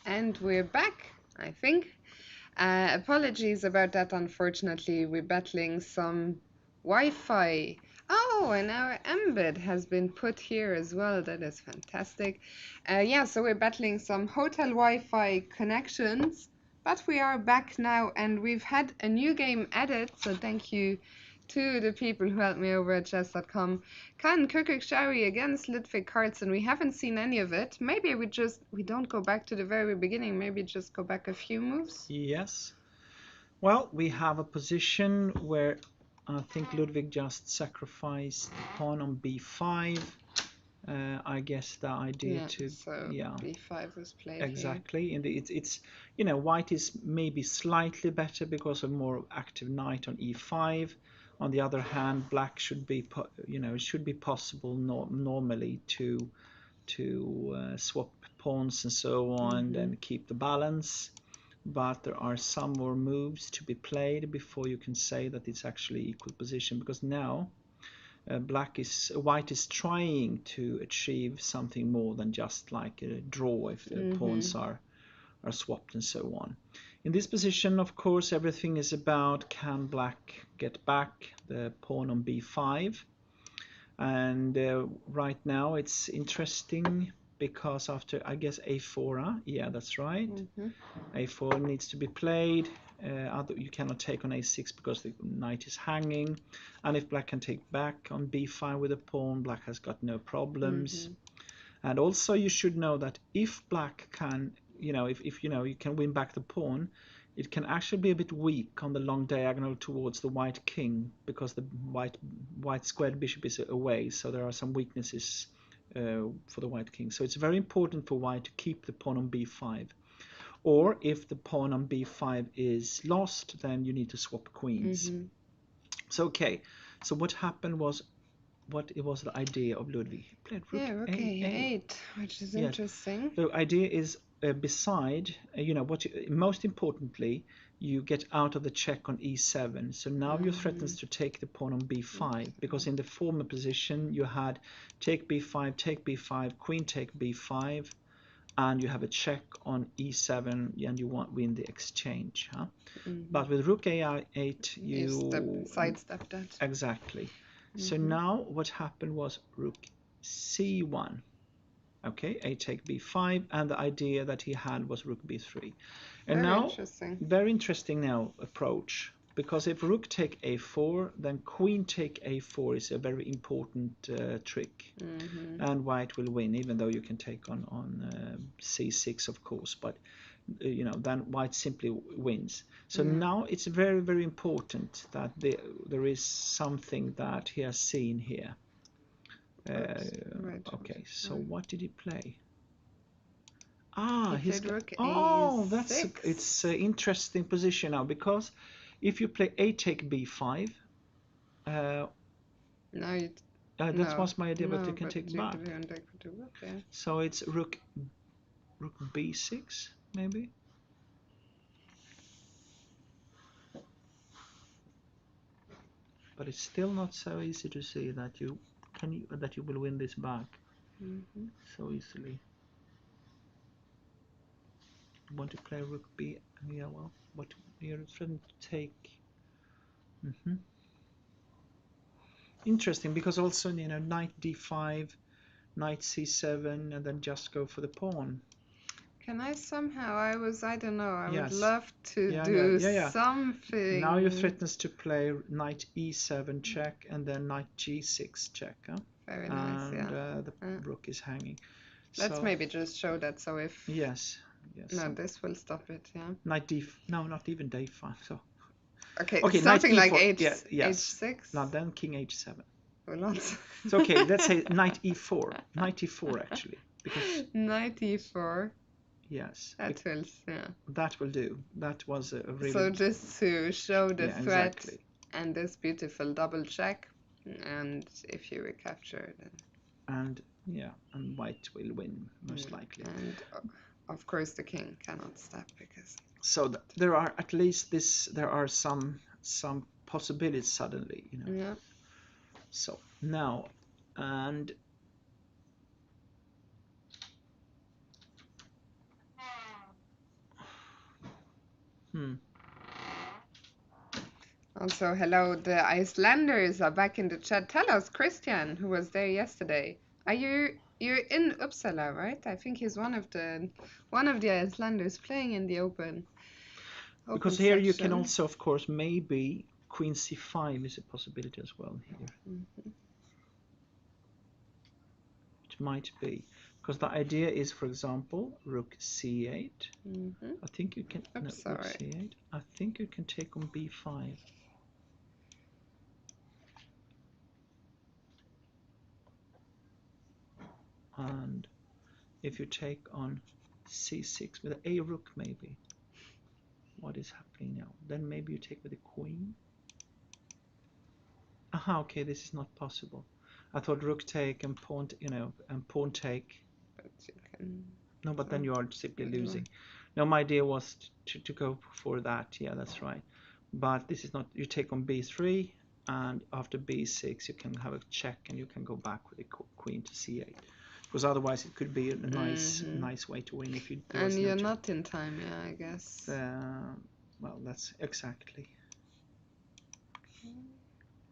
And we're back, I think. Apologies about that, unfortunately. We're battling some Wi-Fi. Oh, and our embed has been put here as well. That is fantastic. Yeah, so we're battling some hotel Wi-Fi connections, but we are back now, and we've had a new game added, so thank you to the people who helped me over at chess.com. Can Kirkuk against Ludwig Carlsen. We haven't seen any of it. Maybe we don't go back to the very beginning. Maybe just go back a few moves. Yes. Well, we have a position where I think Ludwig just sacrificed the pawn on b5. I guess the idea So b5 was played exactly. And it's white is maybe slightly better because of more active knight on e5. On the other hand, black should be it should be possible normally to swap pawns and so on and keep the balance. But there are some more moves to be played before you can say that it's actually equal position, because now white is trying to achieve something more than just like a draw if the pawns are swapped and so on. In this position, of course, everything is about, can black get back the pawn on b5? And right now it's interesting because after, I guess, a4, yeah, that's right. A4 needs to be played. You cannot take on a6 because the knight is hanging, and if black can take back on b5 with a pawn, black has got no problems. And also you should know that if black can, if you can win back the pawn, it can actually be a bit weak on the long diagonal towards the white king, because the white squared bishop is away, so there are some weaknesses for the white king. So it's very important for white to keep the pawn on b5. Or if the pawn on b5 is lost, then you need to swap queens. So okay, so what happened was, what it was the idea of Ludwig. He played rook a8, which is interesting. The idea is beside, most importantly, you get out of the check on e7. So now you threatens to take the pawn on b5, because in the former position you had take b5, queen take b5, and you have a check on e7, and you win the exchange. But with rook a8, you sidestep that. Exactly. So now what happened was rook c1. Okay, a take b5, and the idea that he had was rook b3. And now, very interesting now approach, because if rook take a4, then queen take a4 is a very important trick, and white will win, even though you can take on c6, of course, but then white simply wins. So now it's very, very important that there is something that he has seen here. Okay, so what did he play? He's got rook A6. It's an interesting position now, because if you play a take b5, that was my idea, but you can take back. So it's rook b6 maybe. But it's still not so easy to see that you will win this back so easily. You want to play rook b? Yeah, well, but you're trying to take. Interesting, because also knight d5, knight c7, and then just go for the pawn. Can I somehow? I don't know. I would love to do something. Now you threatens to play knight e7 check, and then knight g6 check. Very nice, and the rook is hanging. Let's maybe just show that. So if yes. No, this will stop it. Yeah. Knight no, not even d5. So. Okay, something like h6. Now then king h7. So okay, let's say knight e4. Knight e4 actually, because knight e4. Yes. That will do. That was a really. So just to show the threat, exactly. And this beautiful double check, and if you recapture, then. And white will win most likely. And of course the king cannot step because. So there are at least there are some possibilities suddenly, Yeah. So now Hmm. Also, hello, the Icelanders are back in the chat. Tell us, Christian, who was there yesterday. Are you're in Uppsala, right? I think he's one of the Icelanders playing in the open Because here you can section. also, of course, maybe queen c5 is a possibility as well here. Mhm. It might be. Because the idea is, for example, rook c8. Mhm. I think you can, no, Oops, rook sorry. c8. I think you can take on b5. And if you take on c6 with a rook maybe, what is happening now? Then maybe you take with the queen. Aha, okay, this is not possible. I thought rook take and pawn, and pawn take. But you can. No, but then So, you are simply you are. losing. No, my idea was to go for that. Yeah, that's right. But this is not. You take on b3, and after b6, you can have a check, and you can go back with the queen to c8. Because otherwise, it could be a Mhm. nice way to win if there And was no you're check. not in time, yeah, I guess. Well, that's exactly.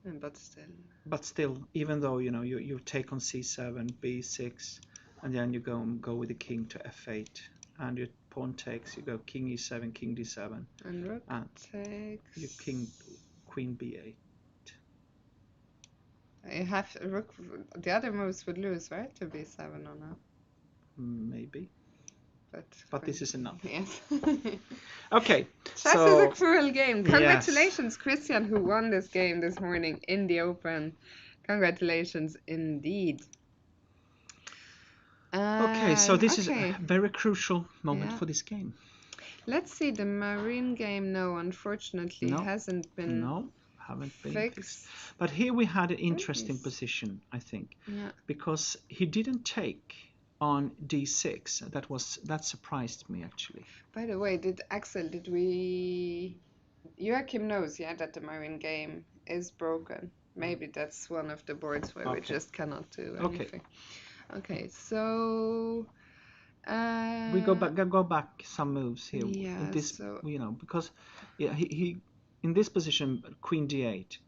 But still. But still, even though you take on c7, b6, and then you go with the king to f8, and your pawn takes, you go king e7, king d7, And rook and you king takes. queen b8. You have rook. The other moves would lose, right? To b7 or no? Maybe, But but this is enough. yes. Okay, Chess is a so cruel game. yes. Congratulations, Christian, who won this game this morning in the Open. Congratulations indeed. Okay, so this is a Okay, very crucial moment yeah. for this game. Let's see. The marine game, no, unfortunately, No, hasn't been no, haven't been fixed. fixed. But here we had an interesting Please. position, I think, Yeah. because he didn't take on d6. That surprised me actually. By the way, did we? Joachim knows, yeah, that the marine game is broken. Maybe that's one of the boards where we Okay, just cannot do okay. anything. Okay, so We uh, go back some moves here. yeah, This, so because yeah, he in this position, queen d8,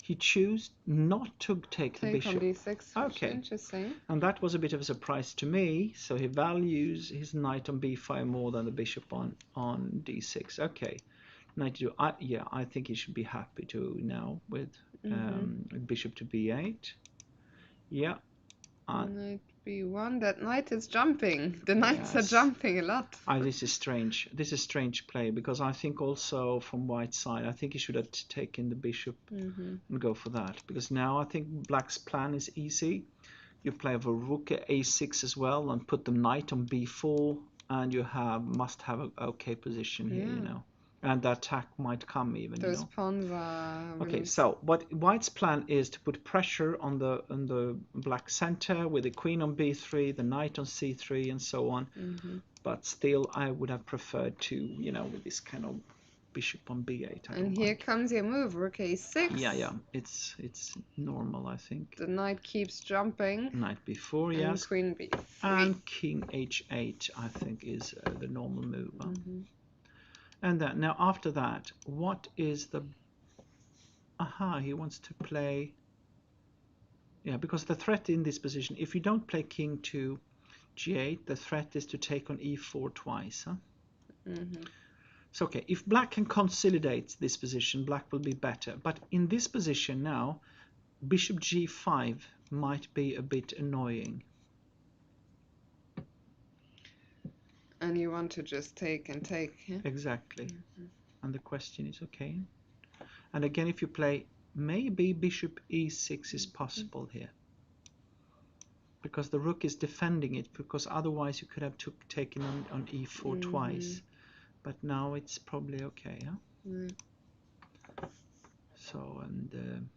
he chose not to take the take on bishop. d6, which is Okay, interesting. and that was a bit of a surprise to me. So he values his knight on b5 more than the bishop on d6. Okay, knight to yeah, I think he should be happy to now with Mm-hmm. bishop to b8. Yeah, uh, Knight b1. That knight is jumping. The knights are yes. jumping a lot. This is strange. This is strange play because I think also from white side, I think he should have taken the bishop Mm-hmm. and go for that because now I think black's plan is easy. You play over rook at a6 as well and put the knight on b4, and you must have an okay position here. Yeah, And the attack might come those even. pawns are Okay, really. so what White's plan is to put pressure on the black center with the queen on b3, the knight on c3, and so on. Mm-hmm. But still, I would have preferred to, with this kind of bishop on b8. I And don't here like. comes your move, rook Yeah, a6. yeah, it's normal, I think. The knight keeps jumping, Knight b4, and yes, queen b3. and king h8, I think, is the normal move. Mm-hmm. And then now after that, what is the? Aha, he wants to play. Yeah, because the threat in this position, if you don't play king to g8, the threat is to take on e4 twice. Huh? Mm-hmm. So okay, if black can consolidate this position, black will be better. But in this position now, bishop g5 might be a bit annoying. And you want to just take and take, yeah? Exactly. Mm-hmm. And the question is, okay. And again, if you play, maybe bishop e6 is possible here. Because the rook is defending it, because otherwise you could have taken on e4 Mm-hmm. twice. But now it's probably okay, huh? Yeah. So, and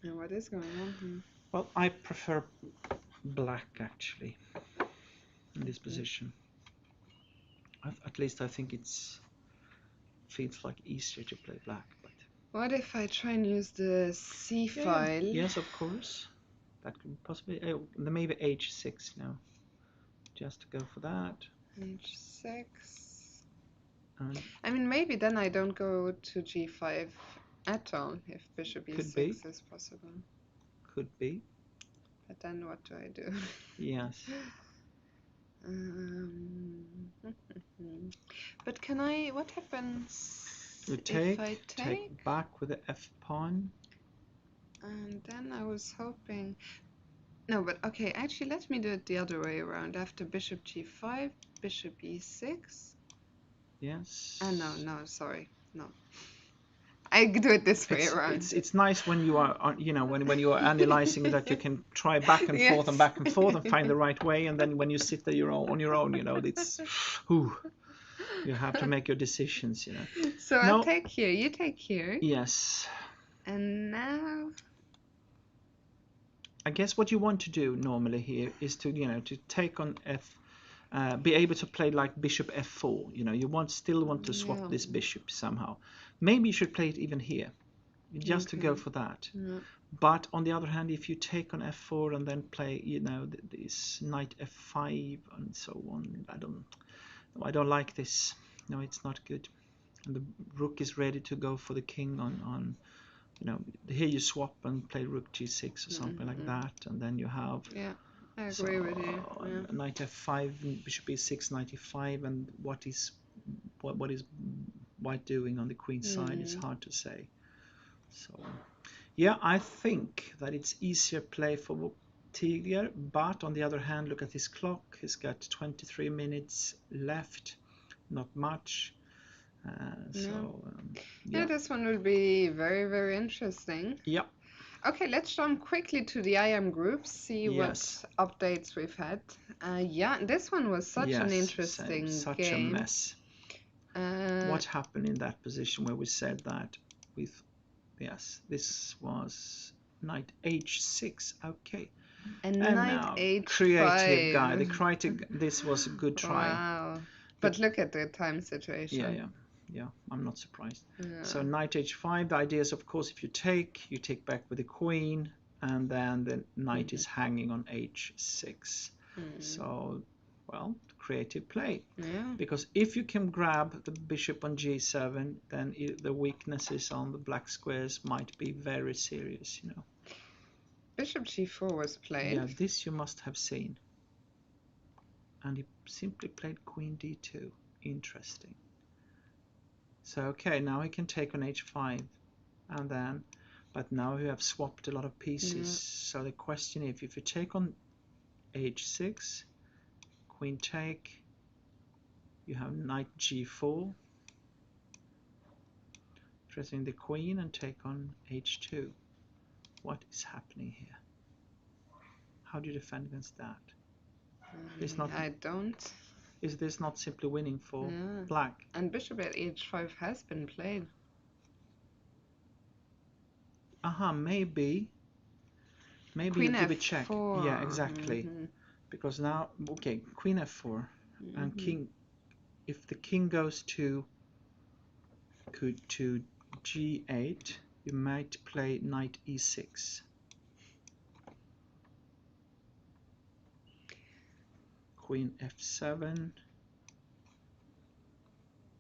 And what is going on here? well, I prefer black actually in this Mm-hmm. position. At least I think it's feels like easier to play black. But What if I try and use the C yeah, yeah, file? yes, of course, that could possibly. Maybe h6 now just to go for that. H6. And I mean, maybe then I don't go to G5 at all if bishop could be, E6 is possible. could be. But then what do I do? Yes. But can I, what happens You if I take? back with the F pawn. And then I was hoping, no, but okay, actually let me do it the other way around. After bishop G5, bishop E6. Yes. No, sorry, no. I do it this way around. It's nice when you are, you know, when you are analyzing that you can try back and forth and back and forth and find the right way, and then when you sit there on your own, you know, it's, whew, you have to make your decisions, you know. So No. I'll take here, you take here. Yes. And now, I guess what you want to do normally here is to, you know, to take on be able to play like bishop f4. You know, you still want to swap this bishop somehow. Maybe you should play it even here, just to go for that. Yeah. But on the other hand, if you take on f4 and then play, you know, this knight f5 and so on, I don't like this. No, it's not good. And the rook is ready to go for the king on you know, here you swap and play rook g6 or something like that, and then you have, yeah, I agree with you. Yeah. knight f5, bishop e6, knight e5, and what is white doing on the queen side is hard to say. So yeah, I think that it's easier play for Tiger, but on the other hand, look at his clock. He's got 23 minutes left, not much. Yeah, this one will be very, very interesting. Yeah. Okay, let's jump quickly to the IM groups, see what updates we've had. Yeah, this one was such an interesting such game. a mess. What happened in that position where we said that with, yes, this was knight h6, okay. And knight now, h5. creative guy, the creative, this was a good try. Wow. But look at the time situation. Yeah, I'm not surprised. Yeah. So knight h5, the idea is, of course, if you take back with the queen, and then the knight is hanging on h6. So, well, creative play. Yeah. Because if you can grab the bishop on g7, then the weaknesses on the black squares might be very serious, you know. Bishop g4 was played. Yeah, this you must have seen. And he simply played queen d2. Interesting. So okay, now he can take on h5, and then, but now you have swapped a lot of pieces. So the question is, if you take on h6, queen take, you have knight g4, pressing the queen and take on h2. What is happening here? How do you defend against that? I don't. Is this not simply winning for black? And bishop at h5 has been played. Maybe Queen you give F4. a check. Yeah, exactly. Because now, okay, queen f4 and king. If the king goes to g8, you might play knight e6. Queen f7,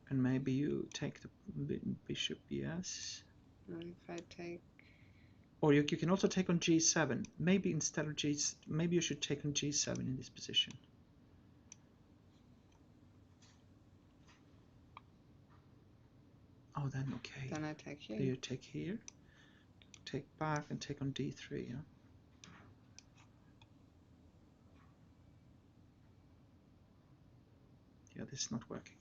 and maybe you take the bishop, yes. If I take, or you can also take on g7. Maybe instead of maybe you should take on g7 in this position. Oh, then okay. Then I take here. You take here, take back, and take on d3. Yeah. Yeah, this is not working.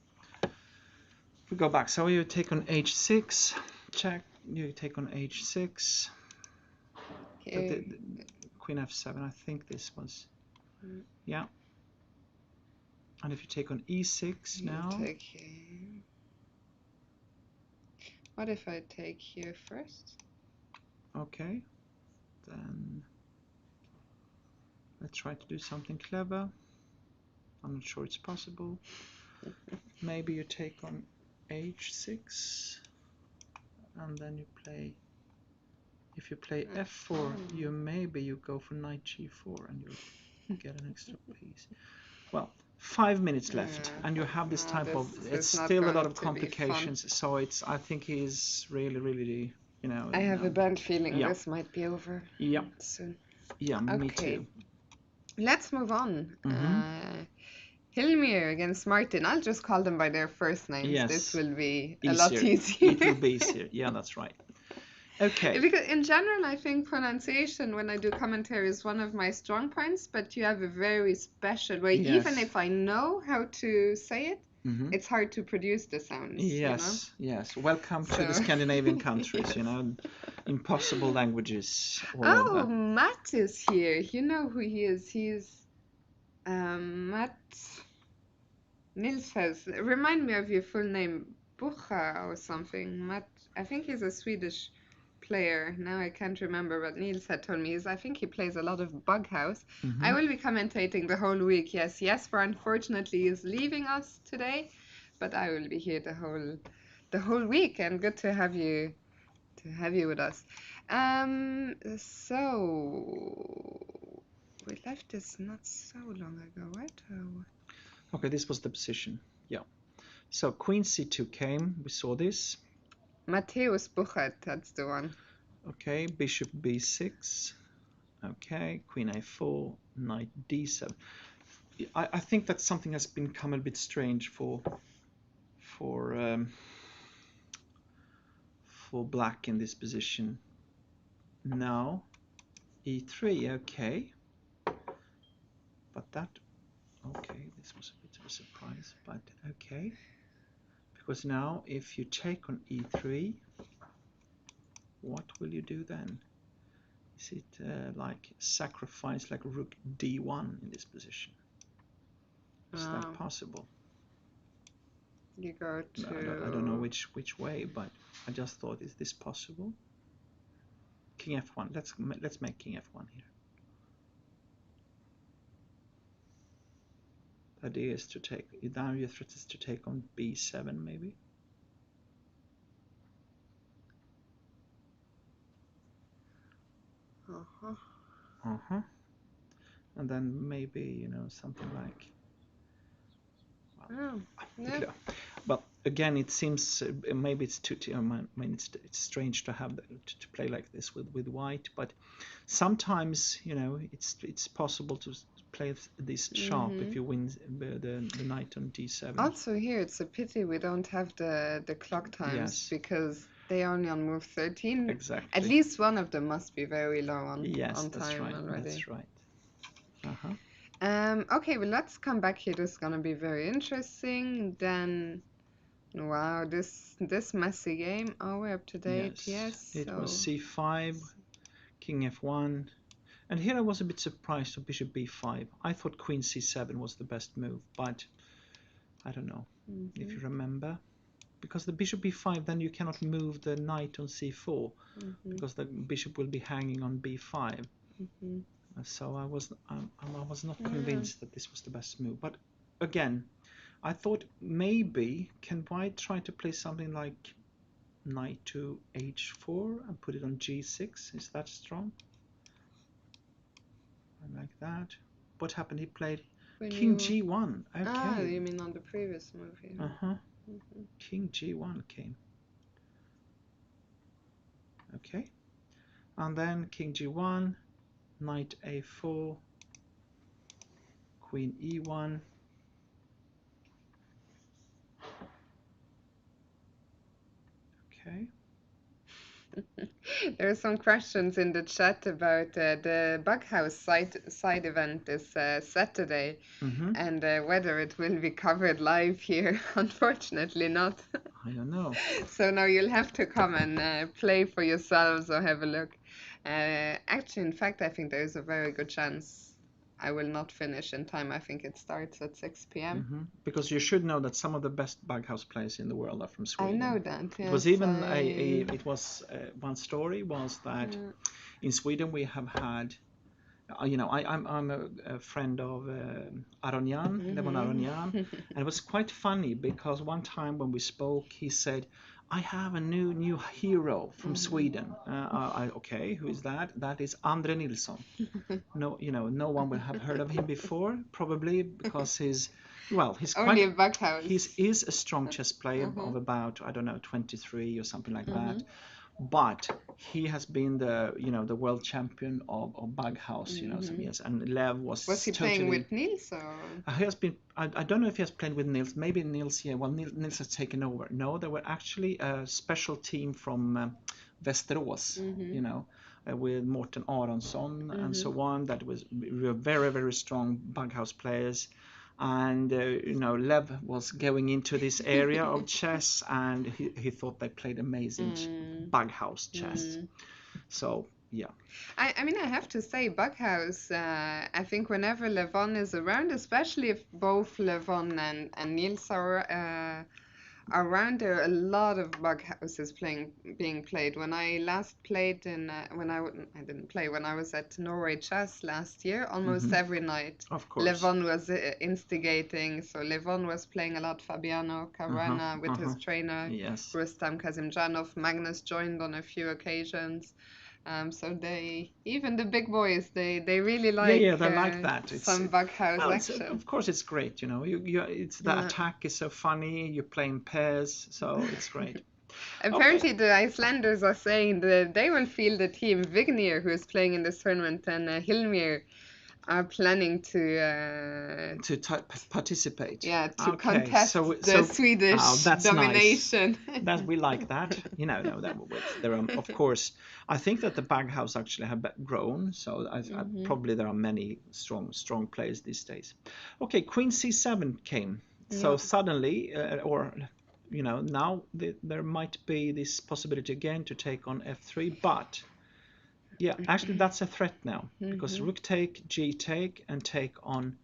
We go back. So you take on h6, check. You take on h6. The queen f7. I think this was. Yeah. And if you take on e6 now. Take here. What if I take here first? Okay. Then let's try to do something clever. I'm not sure it's possible. Maybe you take on h6, and then you play. If you play f4, you go for knight g4, and you get an extra piece. Well, 5 minutes left, Yeah. and you have this No, type of. It's this not still a lot going of to be fun. complications. So it's. I think he's really, really, I have a no. bad feeling Yeah, this might be over yeah, soon. yeah. Me Okay, too. let's move on. Mm-hmm. Hilmir against Martin. I'll just call them by their first names. This Yes, will be a lot easier. It easier. will be easier. Yeah, that's right. Okay. Because in general, I think pronunciation when I do commentary is one of my strong points, but you have a very special way. Even Yes. if I know how to say it, Mm-hmm. it's hard to produce the sounds, you know? Yes, yes. Welcome to the So, Scandinavian countries, yes. impossible languages all Oh, over. Matt is here. You know who he is. He's Matt Nils has. Remind me of your full name, Bucha or something. Matt. I think he's a Swedish player. Now I can't remember, but Niels had told me I think he plays a lot of Bughouse. I Mm-hmm. will be commentating the whole week. Yes, Jesper unfortunately is leaving us today, but I will be here the whole week, and good to have you with us. So we left this not so long ago, right? Okay, this was the position. Yeah. So Queen C2 came. We saw this. Matthäus Buchert, that's the one. Okay, Bishop B6. Okay, Queen A4, Knight D7. I think that something has become a bit strange for um, for Black in this position. Now E3. Okay, but that. Okay, this was a bit of a surprise, but okay. Because now if you take on E3, what will you do then? Is it like sacrifice like rook D1 in this position? Is that Oh, possible? you go I don't know to. which way, but I just thought, is this possible? King F1. Let's make King F1 here. The idea is to take. Now your threat is to take on B7 maybe. Uh-huh. Uh-huh. And then maybe something like. Oh, yeah. Well, again, it seems maybe it's too. I mean, it's strange to have to play like this with white, but sometimes it's possible to play this sharp if Mm-hmm. you win the knight on d7. Also here, it's a pity we don't have the clock times Yes, because they only on move 13. At exactly. least one of them must be very low on Yes, on that's time right. already. That's right. Uh-huh. Okay, well, let's come back here. This is gonna be very interesting. Then, wow, this messy game. Oh, we're up to date. Yes, Yes. it was So, c5, king f1, and here I was a bit surprised of bishop b5. I thought queen c7 was the best move, but I don't know if mm-hmm, you remember, because the bishop b5, then you cannot move the knight on c4 mm-hmm, because the bishop will be hanging on b5. mm-hmm. So I was not Yeah. convinced that this was the best move. But again, I thought maybe can white try to play something like knight to h4 and put it on g6? Is that strong? I like that. What happened? He played When king you g1. Okay. you mean on the previous move here? Uh-huh. Mm-hmm. King g1 came. Okay. And then king g1, knight a4, queen e1. Okay. There are some questions in the chat about the Bughouse side event this Saturday Mm-hmm. and whether it will be covered live here. Unfortunately, not. I don't know. So now you'll have to come and play for yourselves or have a look. Actually, in fact, I think there is a very good chance I will not finish in time. I think it starts at 6 p.m. Because you should know that some of the best Bughouse players in the world are from I know Sweden. that, It was yes. even it was one story was that Yeah. in Sweden we have had I'm a friend of Aronian, Levon Aronian, and it was quite funny because one time when we spoke, he said, "I have a new hero from Sweden." Okay, who is that? That is Andre Nilsson. No, no one will have heard of him before, probably because he's Only a quite, Backhouse. is a strong chess player of about, I don't know, 23 or something like that. But he has been the world champion of Baghouse, some years, and Lev Was was he playing totally. with Niels or? He has been. I don't know if he has played with Nils. Maybe Nils. Yeah. Well, Nils has taken over. No, there were actually a special team from Västerås. With Morten Aronsson and so on. That were very very strong Baghouse players. And Lev was going into this area of chess, and he thought they played amazing Baghouse chess. So yeah. I mean, I have to say, Backhouse, I think whenever Levon is around, especially if both Levon and Niels are around, there are a lot of Baghouses being played. When I last played I didn't play, when I was at Norway Chess last year, almost every night, Of course. Levon was instigating. So Levon was playing a lot Fabiano Caruana with his trainer, Yes. Rustam Kazimjanov. Magnus joined on a few occasions. So even the big boys, they really like Yeah, they like that. some Backhouse Well, action. of course it's great. It's the attack is so funny. You play in pairs, so it's great. Apparently, the Icelanders are saying that they will field the team Vignir, who is playing in this tournament, and Hilmir are planning to participate. contest the Swedish that's domination. Nice. That we like that. No, there are, of course. I think that the Baghouse actually have grown, so probably there are many strong players these days. Okay, Queen C7 came. So suddenly, now there might be this possibility again to take on F3, but yeah, actually that's a threat now because rook take, G take, and take on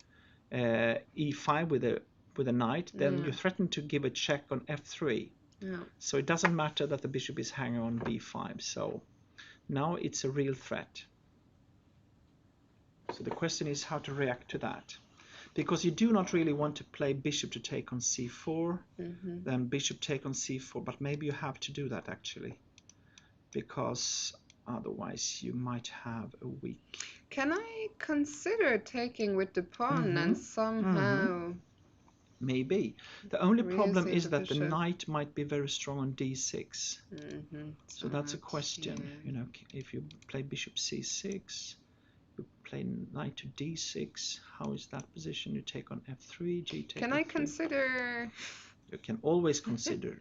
E5 with a knight. Then you threaten to give a check on F3. So it doesn't matter that the bishop is hanging on B5. So now it's a real threat. So the question is how to react to that. Because you do not really want to play bishop to take on C4, then bishop take on C4, but maybe you have to do that actually, because otherwise you might have a weak. Can I consider taking with the pawn and somehow? Maybe. The only problem is that the knight might be very strong on D6. So that's a question. If you play bishop C6, you play knight to D6. How is that position? You take on F3, G take. Can I consider? You can always consider.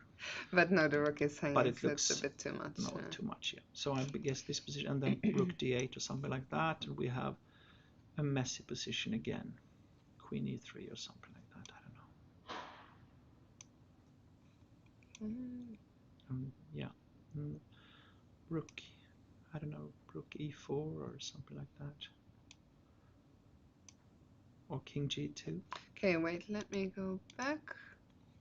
But no, the rook is hanging, but it so looks it's a bit too much. No, too much, yeah. So I guess this position, and then rook D8 or something like that, and we have a messy position again. Queen E3 or something like that, I don't know. Yeah. Rook, I don't know, rook E4 or something like that. Or king G2. Okay, wait, let me go back.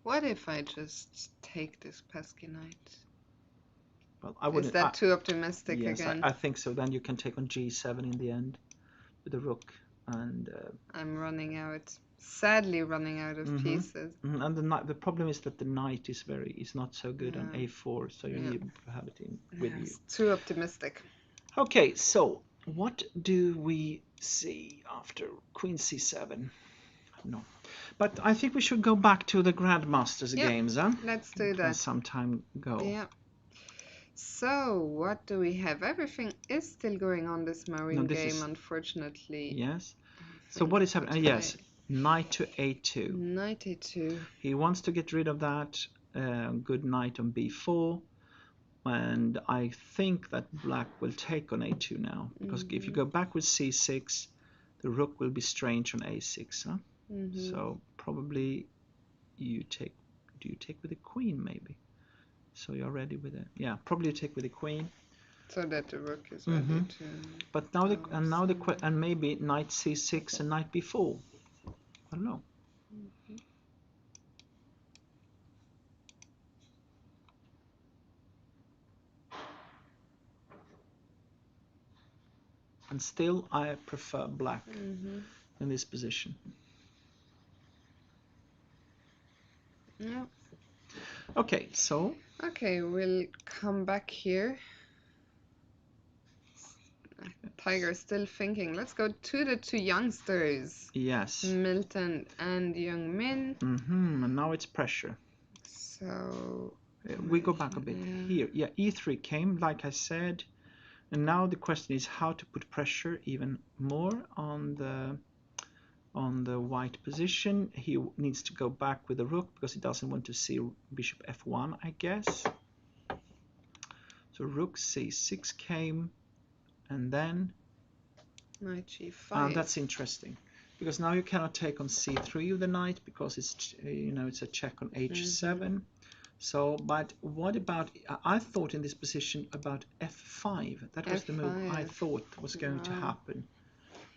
What if I just take this pesky knight? Well, I wouldn't. Is that too optimistic yes, again? I think so. Then you can take on G7 in the end with the rook, and I'm sadly running out of pieces. And the problem is that the knight is not so good on A4, so you need to have it with you. It's too optimistic. Okay, so what do we see after Queen C7? No, but I think we should go back to the Grandmasters games, huh? Let's do that. Some time ago. Yeah. So, what do we have? Everything is still going on this marine game, unfortunately. Yes. So what is happening? Yes, knight to A2. Knight A2. He wants to get rid of that. Good knight on B4. And I think that black will take on A2 now. Because if you go back with C6, the rook will be strange on A6. Huh? So probably you take... Do you take with the queen, maybe? So you're ready with it. Yeah, probably you take with the queen. So that the rook is ready to... But now and maybe knight C6 and knight B4. I don't know. And still, I prefer black in this position. Yeah. Okay, so Okay, we'll come back here. Tiger's still thinking. Let's go to the two youngsters, yes. Milton and Young Min. And now it's pressure. So We go back a bit here. Yeah, e3 came, like I said, and now the question is how to put pressure even more on the white position. He needs to go back with the rook because he doesn't want to see bishop f1, I guess. So rook c6 came, and then knight g5. that's interesting because now you cannot take on c3 with the knight because it's it's a check on h7. So, but what about, I thought in this position about f5. That was the move I thought was going to happen,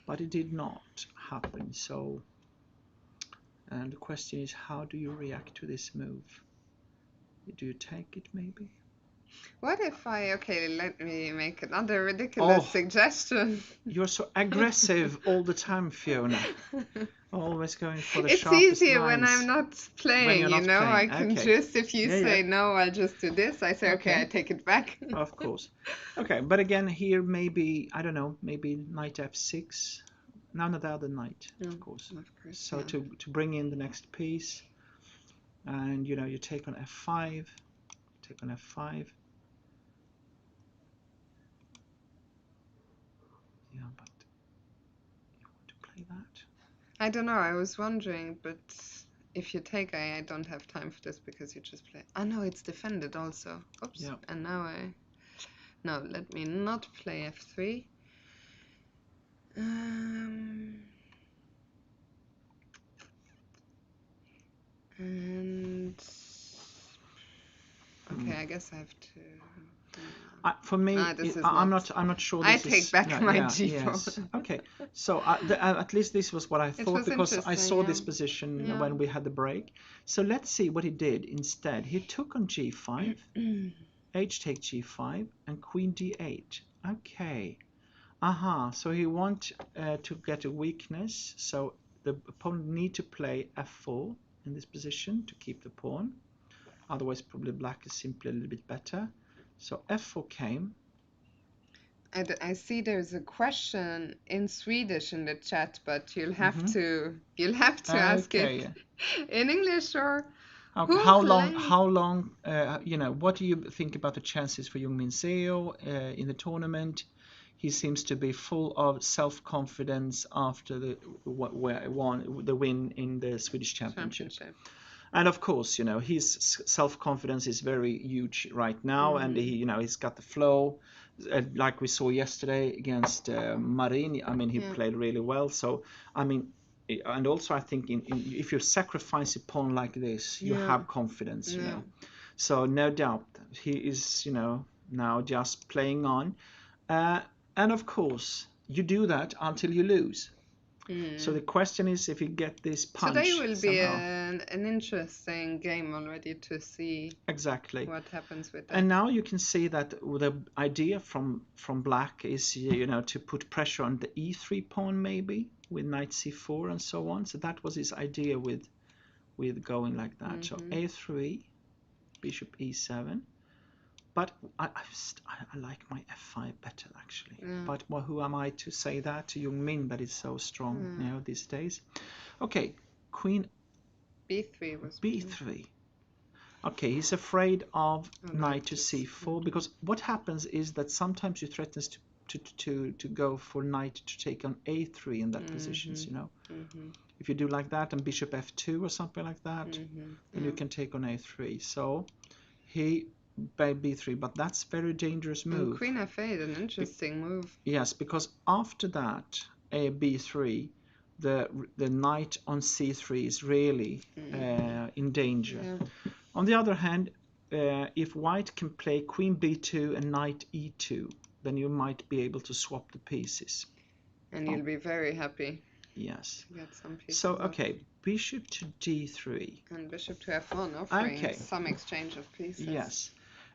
but it did not happen. So, and the question is, how do you react to this move? Do you take it maybe? What if okay, let me make another ridiculous suggestion. You're so aggressive all the time, Fiona. Always going for the it's sharpest easier lines. when I'm not playing, Not playing. I can just, if you say no, I'll just do this, I say okay, I take it back. Of course. Okay, but again here maybe, I don't know, maybe knight f6. None of the other knight, of course. So to bring in the next piece, and you take on f5, take on f5. Yeah, but you want to play that? I don't know, I was wondering, but if you take I don't have time for this because you just play. Oh no, it's defended also. Oops. Yeah. And now no, let me not play f3. And okay, I guess I have to. For me, I'm not sure. This I take back my g4. Yes. Okay, so at least this was what I thought because I saw this position when we had the break. So let's see what he did instead. He took on g5, h take g5, and queen d8. Okay. So he wants to get a weakness. So the opponent need to play f4 in this position to keep the pawn. Otherwise, probably black is simply a little bit better. So f4 came. I see there's a question in Swedish in the chat, but you'll have to ask it in English or. Okay. How long? What do you think about the chances for Jung Min Seo in the tournament? He seems to be full of self-confidence after the win in the Swedish championship. And of course, his self-confidence is very huge right now, and he's got the flow, like we saw yesterday against Marin. I mean, he played really well. So, I mean, and also I think if you sacrifice a pawn like this, you have confidence. So no doubt he is, now just playing on, and of course you do that until you lose. So the question is if you get this punch. Today will be an interesting game already to see exactly what happens with that. And now you can see that the idea from black is to put pressure on the e3 pawn maybe with knight c4 and so on. So that was his idea with going like that. So a3, bishop e7. But I like my f5 better actually. But who am I to say that to Jung Min that is so strong these days? Okay, queen b3 was b3. Okay, he's afraid of knight to c4 because what happens is that sometimes you threaten to go for knight to take on a3 in that positions. If you do like that and bishop f2 or something like that, then you can take on a3. So he by b3, but that's very dangerous move. And queen f8, an interesting move. Yes, because after that, a b3, the knight on c3 is really in danger. On the other hand, if white can play queen b2 and knight e2, then you might be able to swap the pieces. And you'll be very happy. Yes. To get some pieces. So okay, bishop to d3. And bishop to f1, offering some exchange of pieces. Yes.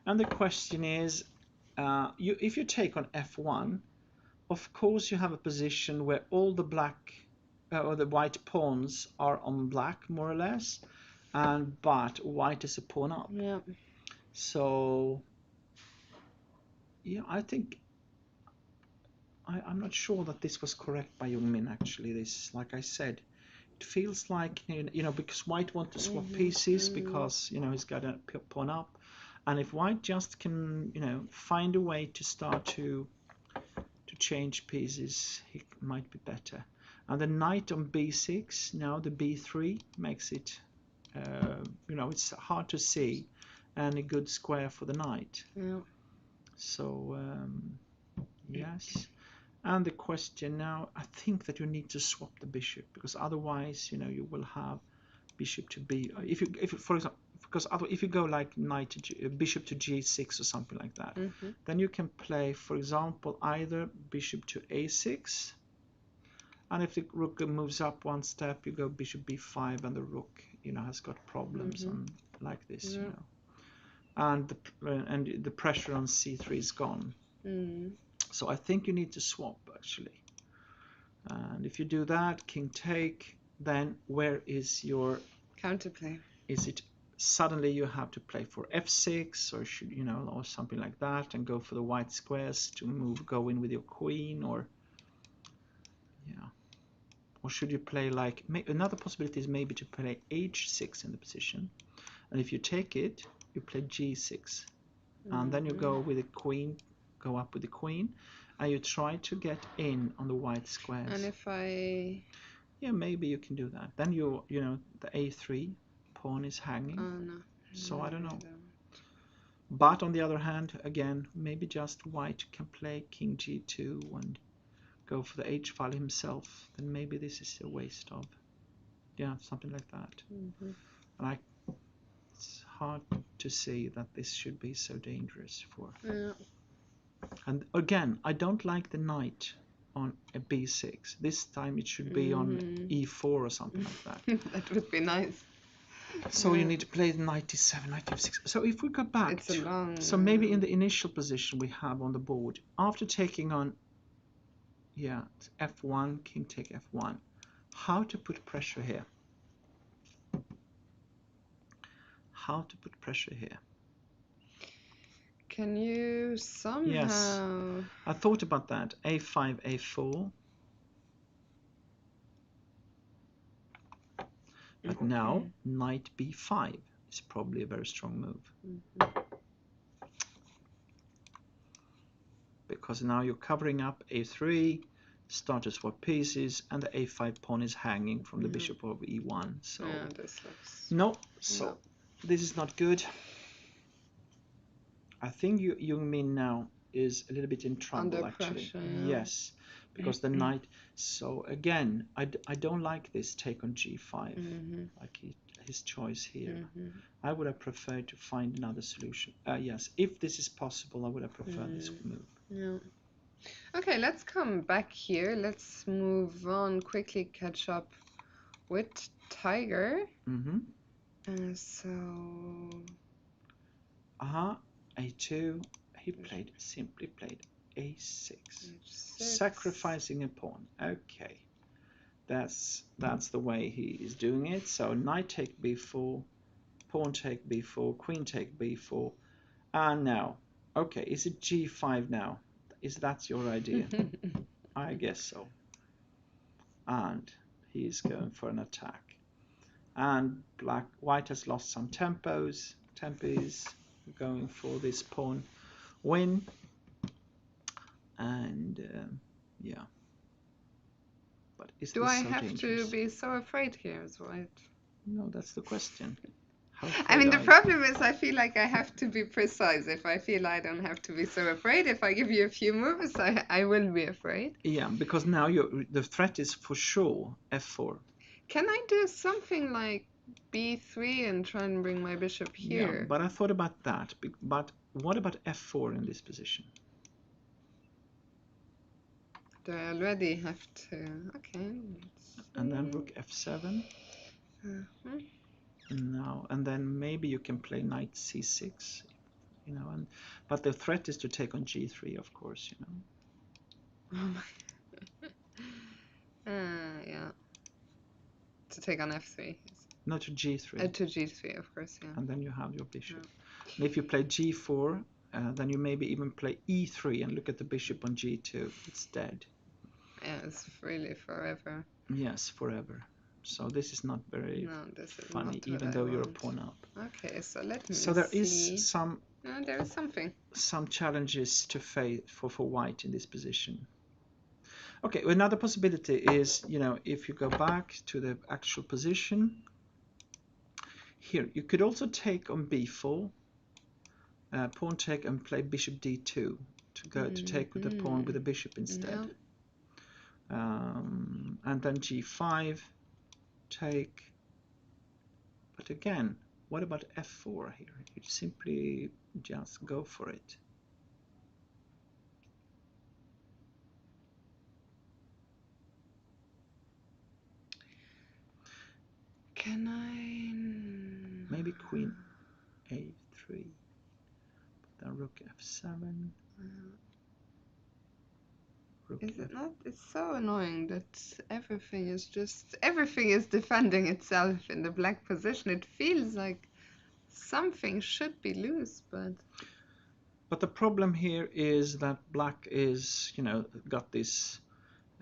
And the question is, if you take on f1, of course, you have a position where all the black or the white pawns are on black, more or less, but white is a pawn up. Yeah. So, yeah, I think I'm not sure that this was correct by Young Min. Actually, this, like I said, it feels like because white want to swap pieces because he's got a pawn up, and if white just can find a way to start to change pieces, it might be better. And the knight on b6, now the b3 makes it, it's hard to see any good square for the knight. Yeah. So, yes. And the question now, I think that you need to swap the bishop, because otherwise, you will have bishop to b. If for example, because if you go like knight to bishop to g6 or something like that, then you can play, for example, either bishop to a6, and if the rook moves up one step, you go bishop b5, and the rook, has got problems and like this, and the pressure on c3 is gone. So I think you need to swap actually. And if you do that, king take, then where is your counterplay? Is it suddenly you have to play for f6, or should or something like that, and go for the white squares to go in with your queen, or should you play like another possibility is maybe to play h6 in the position, and if you take it, you play g6, and then you go with the queen, go up with the queen, and you try to get in on the white squares. And if I... Yeah, maybe you can do that. Then the a3 pawn is hanging. Oh, no. So I don't know. But on the other hand, again, maybe just white can play king g2 and go for the h file himself. Then maybe this is a waste of, something like that. And it's hard to see that this should be so dangerous for. Yeah. And again, I don't like the knight on a b6. This time it should be on e4 or something like that. That would be nice. So you need to play the knight e7, knight f6. So if we go back, it's a long, so maybe in the initial position we have on the board, after taking on, f1, king take f1, how to put pressure here? How to put pressure here? Can you somehow... Yes, I thought about that. a5, a4. But now, knight b5 is probably a very strong move. Because now you're covering up a3, start to swap pieces, and the a5 pawn is hanging from the bishop of e1. So this looks... no, so this is not good. I think Young Min now is a little bit in trouble. Under actually. Pressure, yes, because the knight. So again, I don't like this take on g5, like his choice here. I would have preferred to find another solution. Yes, if this is possible, I would have preferred this move. Yeah. Okay, let's come back here. Let's move on quickly, catch up with Tiger. So... a2. He simply played a6, sacrificing a pawn. Okay, that's the way he is doing it. So knight take b4, pawn take b4, queen take b4, and now, okay, is it g5 now? Is that your idea? I guess so. And he's going for an attack, and white has lost some tempos. Going for this pawn win, and but is do this I so have dangerous? to be so afraid here as white? No, that's the question. I mean, the problem is I feel like I have to be precise. If I feel I don't have to be so afraid, if I give you a few moves, I will be afraid. Yeah, because now the threat is for sure f4. Can I do something like b3 and try and bring my bishop here? Yeah, but I thought about that. But what about f4 in this position? Do I already have to? Okay. And then rook f7. No, and then maybe you can play knight c6, but the threat is to take on g3, of course, Yeah. To take on f3. No, to g3. To g3, of course, yeah. And then you have your bishop. Yeah. And if you play g4, then you maybe even play e3 and look at the bishop on g2. It's dead. Yeah, it's really forever. Yes, forever. So this is not very No, this is funny, not what even I though you're a want. pawn up. Okay, so let me So there is see. some There is something. challenges to face for white in this position. Okay, another possibility is, if you go back to the actual position, here you could also take on b4, pawn take and play bishop d2 to take with the pawn with the bishop instead. And then g5, take. But again, what about f4 here? You simply just go for it. Can I? Maybe queen a3, then rook f7. Rook Is it f. not? It's so annoying that everything is defending itself in the black position. It feels like something should be loose, but But the problem here is that black is, got this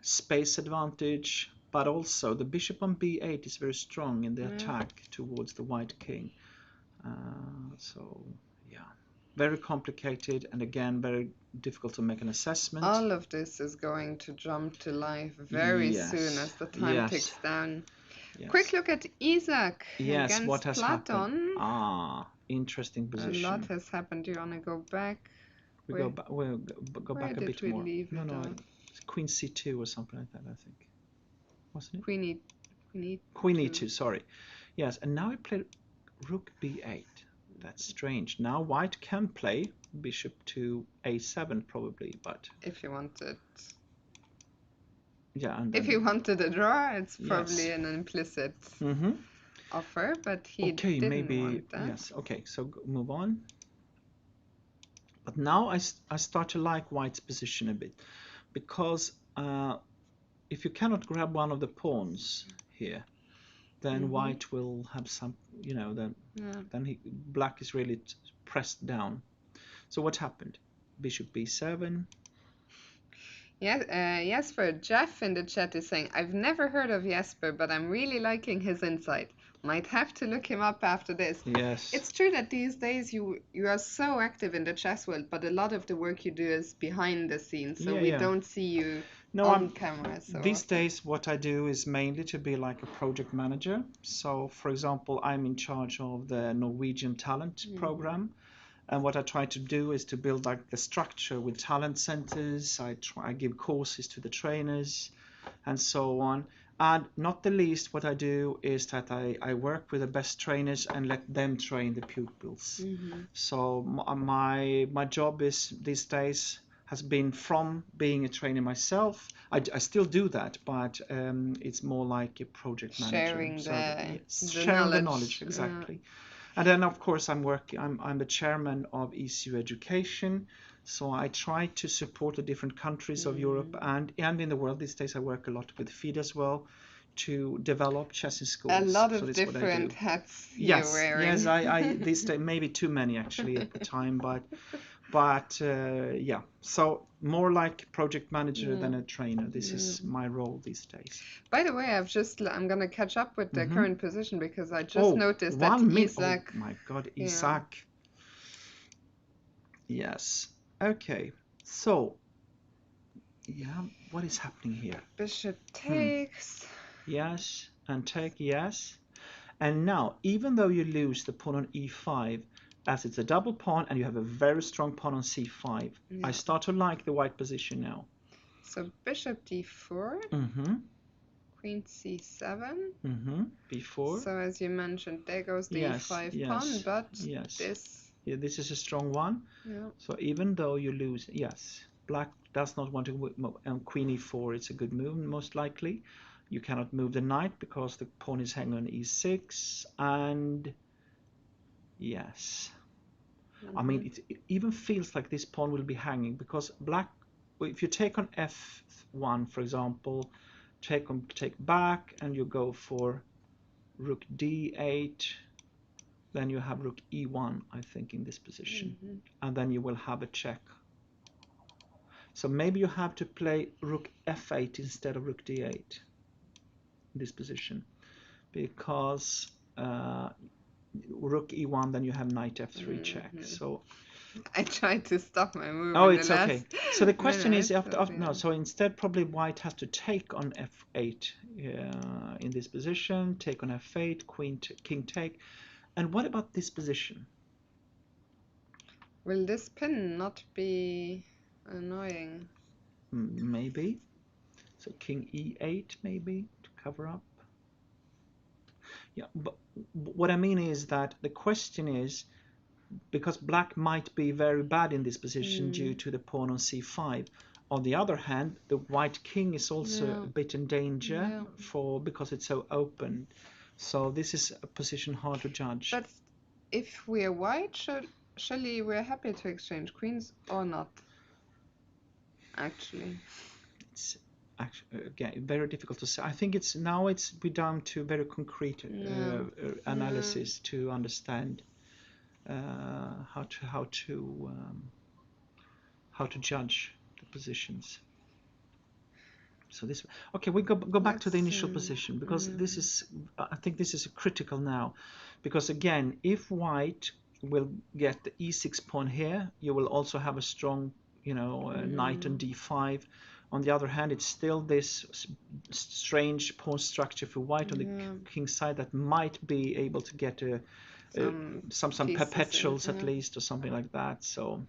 space advantage, but also the bishop on b8 is very strong in the attack towards the white king. So yeah, very complicated, and again very difficult to make an assessment. all of this is going to jump to life very soon as the time ticks down. Yes. Quick look at Isaac Yes, what against has Platon. happened? Interesting position. A lot has happened. Do you want to go back? We'll go back a bit more. Leave it No, off? Queen c2 or something like that, I think. Wasn't it? Queen e2, sorry. Yes, and now I played rook b8. That's strange. Now white can play bishop to a7 probably, but if you wanted. yeah, and if you wanted a draw, it's probably yes. an implicit offer, but he okay, didn't maybe want that. yes. Okay, so move on. But now I start to like white's position a bit, because if you cannot grab one of the pawns here, then white will have some, then black is really pressed down. So what happened? Bishop b7. Jesper, Jeff in the chat is saying, I've never heard of Jesper, but I'm really liking his insight. Might have to look him up after this. Yes. It's true that these days you are so active in the chess world, but a lot of the work you do is behind the scenes, so we don't see you on camera. So these days what I do is mainly to be like a project manager. So for example, I'm in charge of the Norwegian talent program. And what I try to do is to build like the structure with talent centers. I give courses to the trainers and so on. And not the least, what I do is that I work with the best trainers and let them train the pupils. So my job is these days has been from being a trainer myself. I still do that, but it's more like a project manager. Sharing the knowledge, exactly. Yeah. And then of course I'm the chairman of ECU Education, so I try to support the different countries of Europe and in the world. These days I work a lot with FIDE as well to develop chess in schools. A lot of different hats you're wearing. Yes, I these days maybe too many actually at the time, but yeah, so more like project manager than a trainer. This is my role these days. By the way, I'm gonna catch up with the current position because I just noticed that Isaac. Oh my God, Isaac. Yes. Okay. So, yeah, what is happening here? Bishop takes. Yes, and take, yes. And now, even though you lose the pawn on e5, as it's a double pawn and you have a very strong pawn on c5, I start to like the white position now. So bishop d4. Queen c7. b4. So as you mentioned, there goes the e5 pawn, but this. Yeah, this is a strong one. Yeah. So even though you lose, yes, black does not want to queen e4. It's a good move, most likely. You cannot move the knight because the pawn is hanging on e6, and yes. I mean, it even feels like this pawn will be hanging because black if you take on f1, for example, take back, and you go for rook d8, then you have rook e1, I think, in this position, and then you will have a check. So maybe you have to play rook f8 instead of rook d8 in this position, because rook e1, then you have knight f3 check. So I tried to stop my move oh, in the it's okay. last So the question is, minute, but no. yeah. So instead, probably white has to take on f8 in this position. Take on f8, king take. And what about this position? Will this pin not be annoying? Maybe. So king e8, maybe, to cover up. Yeah, but what I mean is that the question is, because black might be very bad in this position due to the pawn on c5. On the other hand, the white king is also a bit in danger because it's so open. So this is a position hard to judge. But if we're white, surely we're happy to exchange queens or not? Actually, It's actually, again, very difficult to say. I think it's we're down to very concrete analysis to understand how to judge the positions. So this, okay, we go back to the initial position, because this is, I think this is critical now, because again, if white will get the e6 pawn here, you will also have a strong, knight on d5. On the other hand, it's still this strange pawn structure for white on the king side that might be able to get some perpetuals at least, or something like that. So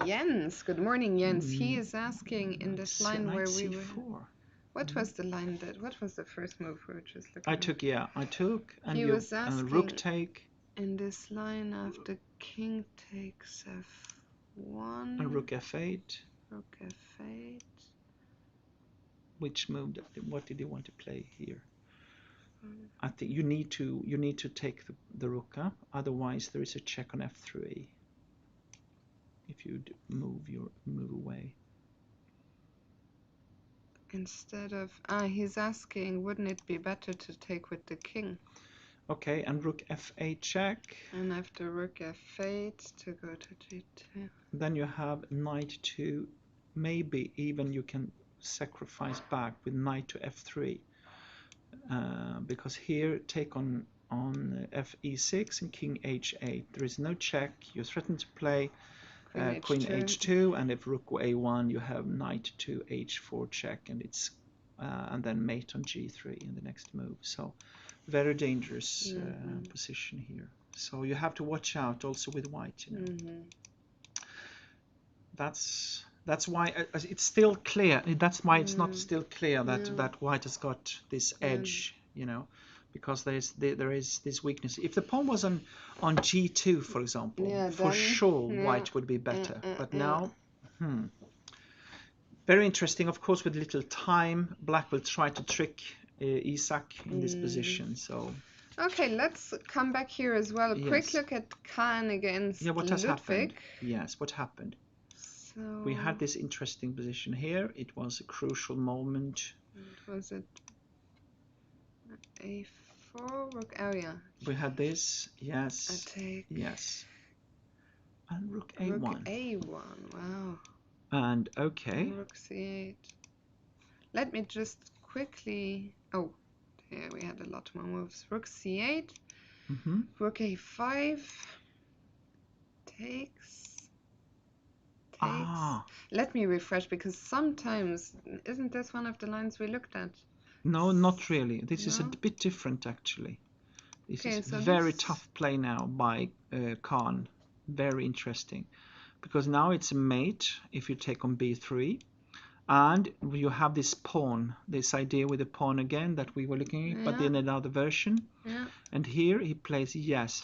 Jens, good morning, Jens. He is asking in this line where we were. What was the line that? What was the first move we were just looking at? I took, and he was asking rook take. In this line after king takes f1. And rook f8. Rook f8. Which move? What did you want to play here? I think you need to take the rook up. Otherwise, there is a check on f3. If you move away. Instead of he's asking, wouldn't it be better to take with the king? Okay, and rook f8 check. And after rook f8 to go to g2. Then you have knight to, maybe even you can sacrifice back with knight to f3, because here take on fe6 and king h8. There is no check. You threaten to play queen h2, and if rook a1, you have knight to h4 check, and it's and then mate on g3 in the next move. So very dangerous position here. So you have to watch out also with white. That's why it's still clear. That's why it's not still clear that white has got this edge, because there is this weakness. If the pawn was on g2, for example, for sure white would be better. But now, very interesting. Of course, with little time, black will try to trick Isak in this position. So. Okay, let's come back here as well. A quick look at Khan against what has happened? Yes, what happened? So we had this interesting position here. It was a crucial moment. Was it a4? Rook, oh yeah. We had this, yes. I take. Yes. And rook a1. Rook a1, wow. And okay. And rook c8. Let me just quickly. Oh, here we had a lot more moves. Rook c8. Rook a5. Takes. Let me refresh, because sometimes, isn't this one of the lines we looked at? No, not really. This is a bit different, actually. This is very tough play now by Khan. Very interesting, because now it's a mate if you take on b3, and you have this pawn, this idea with the pawn again that we were looking at, but in another version. And here he plays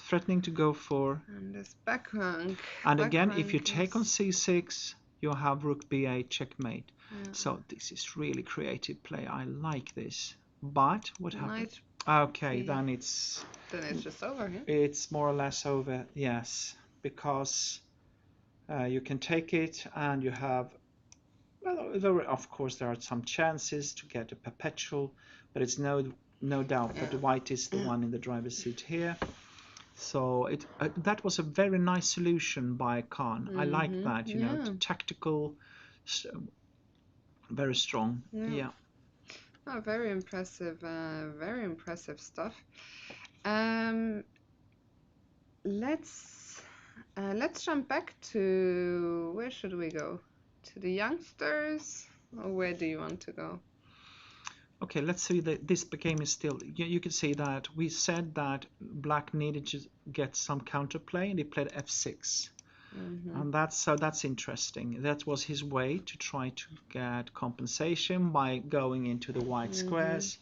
threatening to go for. And this back rank. And again, if you take on c6, you have rook b8 checkmate. So this is really creative play. I like this. But what happened? Okay, then it's just over. It's more or less over. Yes, because You can take it, and you have, well, of course there are some chances to get a perpetual, but it's no doubt that the white is the one in the driver's seat here. So that was a very nice solution by Khan. I like that, Yeah. tactical, very strong. Yeah. Yeah. Oh, very impressive stuff. Um, let's jump back to where should we go? To the youngsters, or where do you want to go? Okay, let's see that this game is still. You can see that we said that black needed to get some counterplay, and he played f6. And that's interesting. That was his way to try to get compensation by going into the white squares.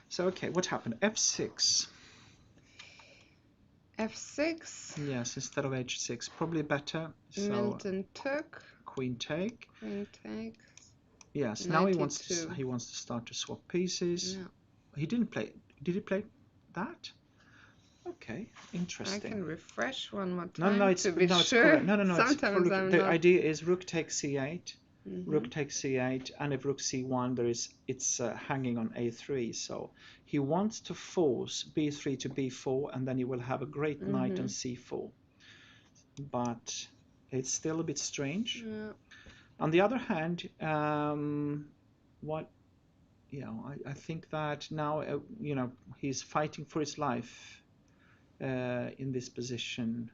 So okay, what happened? F6. F6. Yes, instead of h6, probably better. So Milton took. queen take. Queen takes. Yes, now 92. he wants to start to swap pieces. Yeah. He didn't play. Did he play that? Okay, I interesting. can refresh one more No, time it's to be no, it's sure. correct. No, it's Sometimes probably I'm the not. idea is rook takes c8, rook takes c8, and if rook c1, it's hanging on a3. So he wants to force b3 to b4, and then you will have a great knight on c4. But it's still a bit strange. Yeah. On the other hand, what I think that now he's fighting for his life in this position,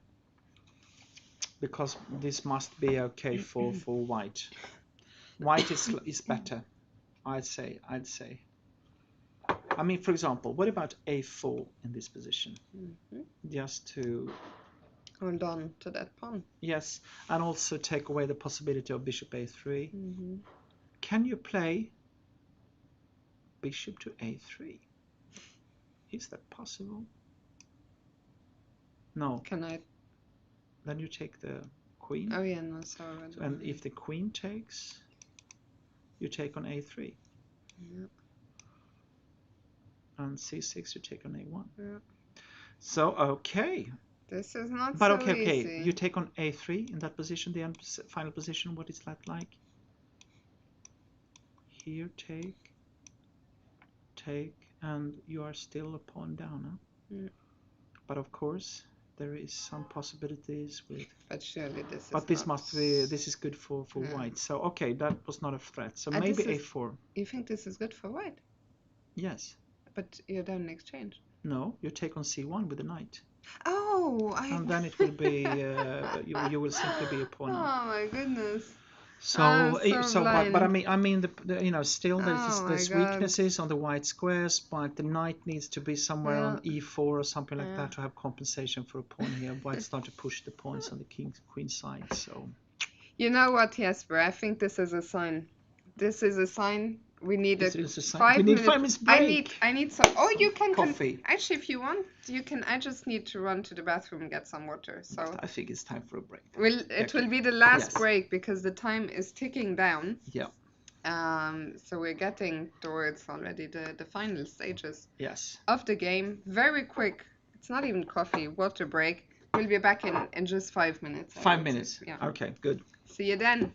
because this must be okay for white. White is better, I'd say. I mean, for example, what about a4 in this position? Just to Hold on to that pawn. yes, and also take away the possibility of bishop a3. Can you play bishop to a3? Is that possible? No. Can I? Then you take the queen. Oh yeah, no, sorry. And if the queen takes, you take on a3. Yeah. And c6, you take on a1. Yeah. So okay. This is not But so okay, easy. you take on a3 in that position, the final position. What is that like? Here, take, and you are still a pawn down. Huh? But of course, there is some possibilities with. But surely this is. But this must be. This is good for white. So okay, that was not a threat. So maybe a4. You think this is good for white? Yes. But you're down in exchange. No, you take on c1 with the knight. Oh, and then it will be you will simply be a pawn. Oh my goodness. So, but I mean still Oh there's weaknesses on the white squares, but the knight needs to be somewhere on e4 or something like that to have compensation for a pawn here. White start to push the pawns on the queen side. So you know what, Jesper? I think this is a sign. This is a sign. We need this a is a sign. 5 We need minute. 5 minutes break. I need some. Oh, you can coffee. Actually, if you want, you can. I just need to run to the bathroom and get some water. So I think it's time for a break. It will be the last break because the time is ticking down. Yeah. So we're getting towards already the final stages. Yes. Of the game. Very quick. It's not even coffee. Water break. We'll be back in just 5 minutes. 5 minutes. Yeah. Okay. Good. See you then.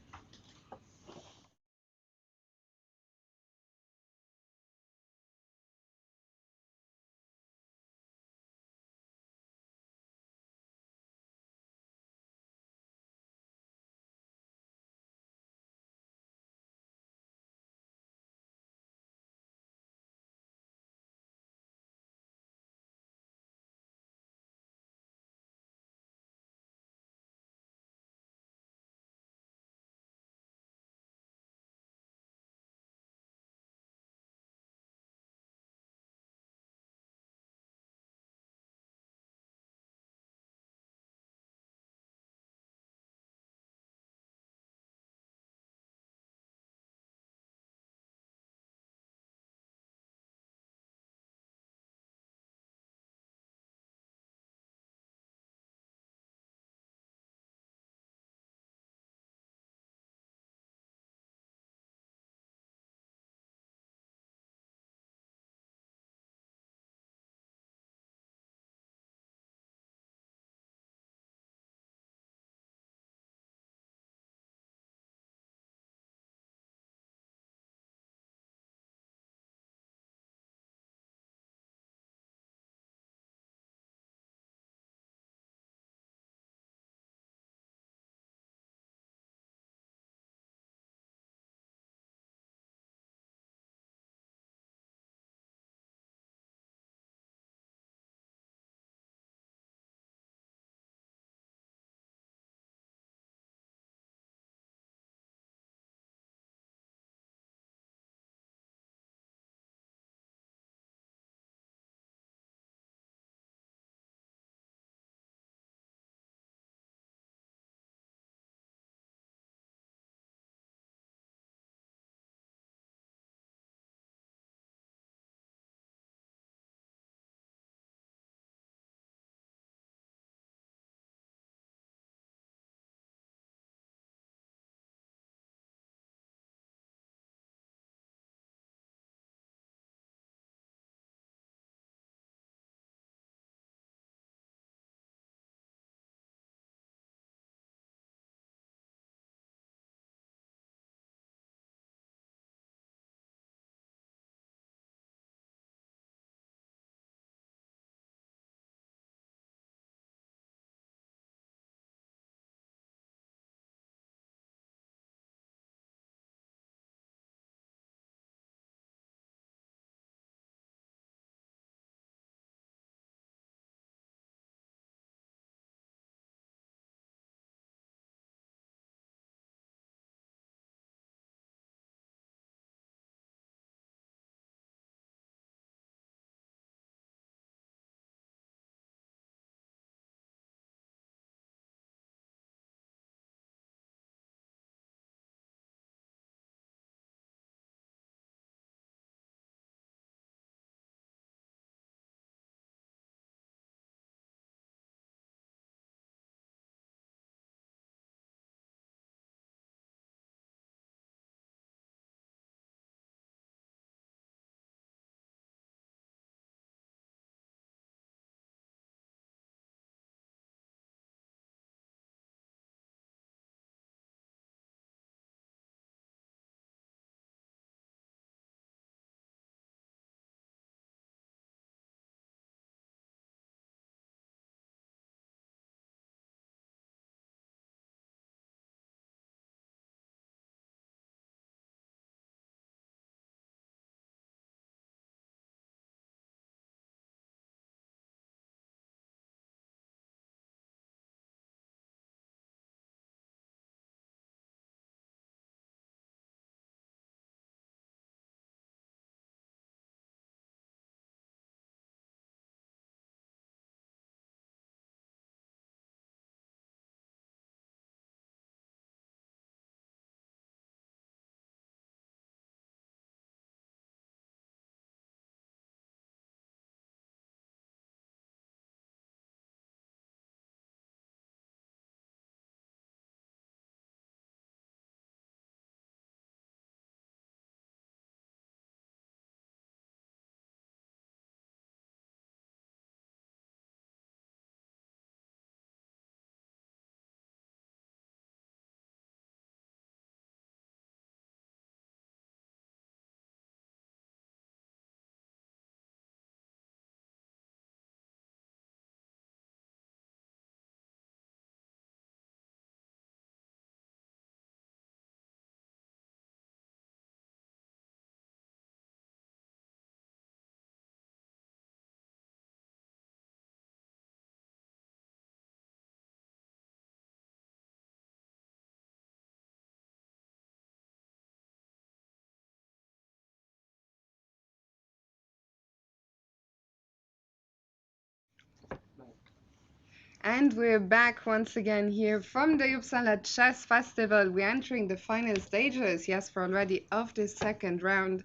And we're back once again here from the Uppsala Chess Festival. We're entering the final stages, yes, for already of this second round.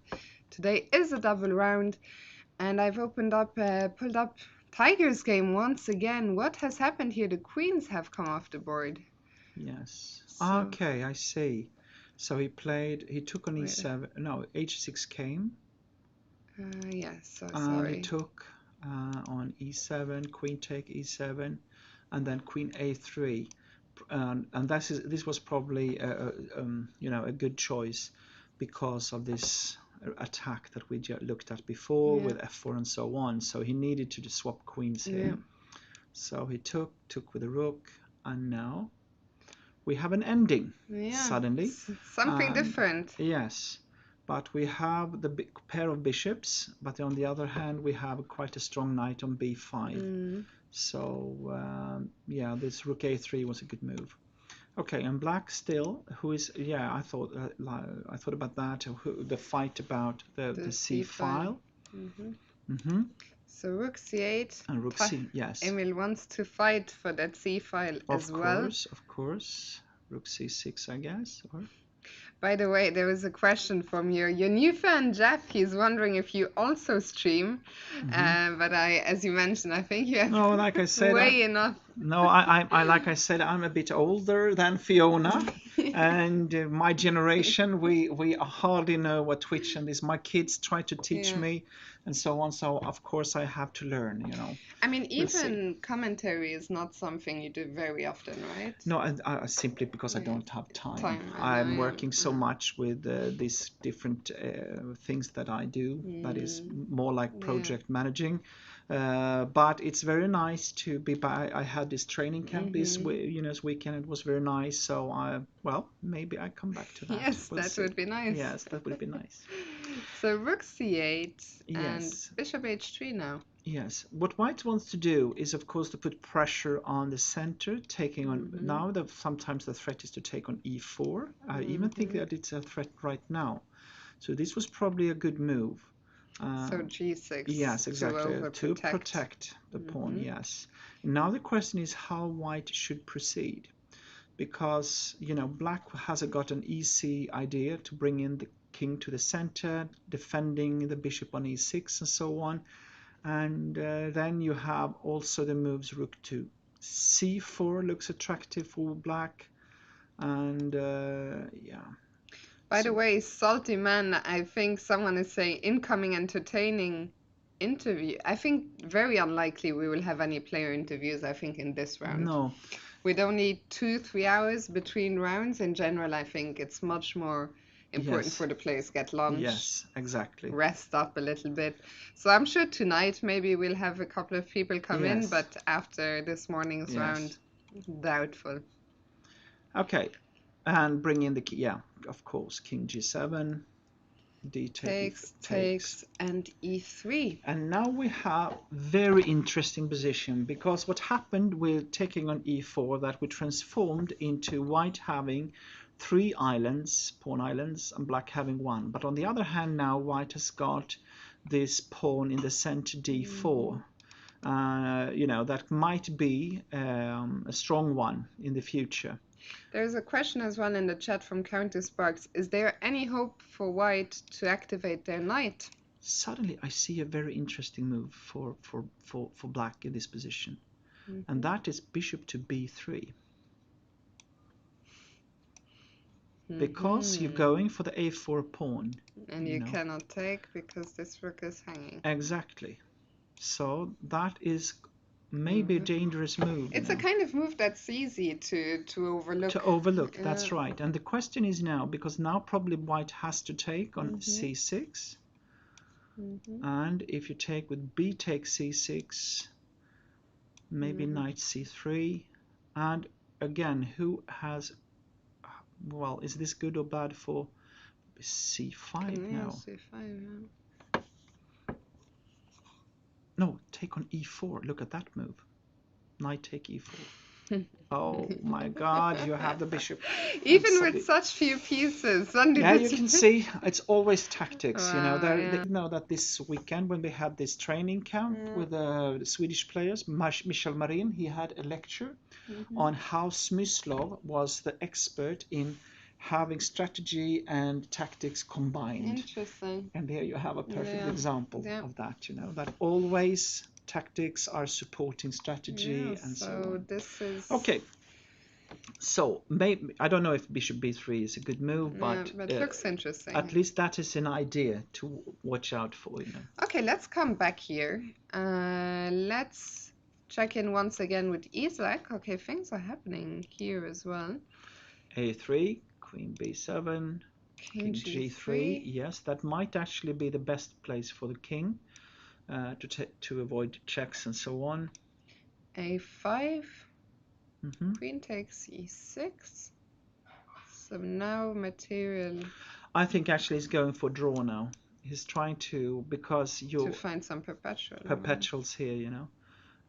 Today is a double round, and I've pulled up Tiger's game once again. What has happened here? The queens have come off the board. Yes. So, Okay, I see. So he took on wait, e7. No, h6 came, yes, so and he sorry. took on e7, queen take e7, and then queen a3. And this was probably a good choice because of this attack that we just looked at before Yeah, with f4 and so on. So he needed to swap queens yeah, here. So he took with the rook, and now we have an ending yeah. suddenly. Something And different. yes, but we have the big pair of bishops, but on the other hand, we have quite a strong knight on b5. Mm. So yeah, this rook a3 was a good move. Okay, and black still, who is, yeah, I thought about that, the fight about the The c C file. file. Hmm. Mm-hmm. So rook c8. And rook c, yes, Emil wants to fight for that c file as well. of course, rook c6, I guess, or By the way, there was a question from your new fan Jeff. He's wondering if you also stream. mm-hmm. But as you mentioned, I think you have No, like I said, way enough. no, like I said, I'm a bit older than Fiona, and my generation, we hardly know what Twitch and this. My kids try to teach Yeah. me, and so on. So of course I have to learn. I mean, We'll see. even commentary is not something you do very often, right? No, simply because I Yeah. don't have time. Time, I know, I'm yeah. working so much with these different things that I do. That is more like Yeah. project managing. But it's very nice to be back. I had this training camp this this weekend. It was very nice. So well, maybe I come back to that. Yes, We'll that see. would be nice. Yes, that would be nice. So rook c8 and Yes. bishop h3 now. Yes, what White wants to do is, of course, to put pressure on the center, taking on now. Sometimes the threat is to take on e4. I even think that it's a threat right now. So this was probably a good move. So g6 Yes, to exactly, to overprotect. protect the pawn. Yes. Now the question is how White should proceed, because Black has got an easy idea to bring in the king to the center, defending the bishop on e6 and so on. And then you have also the moves rook to c4 looks attractive for black, and yeah. By the So way, salty man, I think someone is saying incoming entertaining interview. I think very unlikely we will have any player interviews, I think, in this round. no, With only 2-3 hours between rounds, in general, I think it's much more important yes, for the players get lunch, yes, exactly, rest up a little bit. So I'm sure tonight maybe we'll have a couple of people come in, yes, but after this morning's yes. round, doubtful. Okay, and bring in the key. Yeah, of course, king g7, d take Takes, takes. takes, and e3. And now we have very interesting position, because what happened with taking on e4, that we transformed into white having 3 islands, pawn islands, and black having 1. But on the other hand, now white has got this pawn in the center d4. That might be a strong one in the future. There's a question as well in the chat from Counter Sparks. Is there any hope for white to activate their knight? Suddenly I see a very interesting move for black in this position, and that is bishop to b3. Because you're going for the a4 pawn. And you cannot take because this rook is hanging. Exactly. So that is maybe a dangerous move. It's a kind of move that's easy to overlook. To overlook, that's right. And the question is now, because now probably white has to take on c6. And if you take with b takes c6, maybe knight c3. And again, who has, well, is this good or bad for c5 now? C5, yeah. No, take on e4. Look at that move. Knight take e4. Oh my God, you have the bishop. And Even with such few pieces, Sunday yeah, you can between. see it's always tactics. Wow, They yeah. know that this weekend when we had this training camp Yeah. with the Swedish players, Michel Marin, he had a lecture Hmm. on how Smyslov was the expert in having strategy and tactics combined. Interesting. And here you have a perfect Yeah. example Yeah. of that, that always tactics are supporting Yeah. strategy and so So on. this is. Okay, so maybe I don't know if bishop b3 is a good move, Yeah, but but looks at interesting. least that is an idea to watch out for. Okay, let's come back here. Let's check in once again with Isaac. Okay, things are happening here as well. a3, queen b7, King king g3. G3, Yes, that might actually be the best place for the king to avoid checks and so on. A5, Hmm. Queen takes E6. So now material I think actually he's going for draw now. He's trying to, because to you find some perpetual. perpetuals here.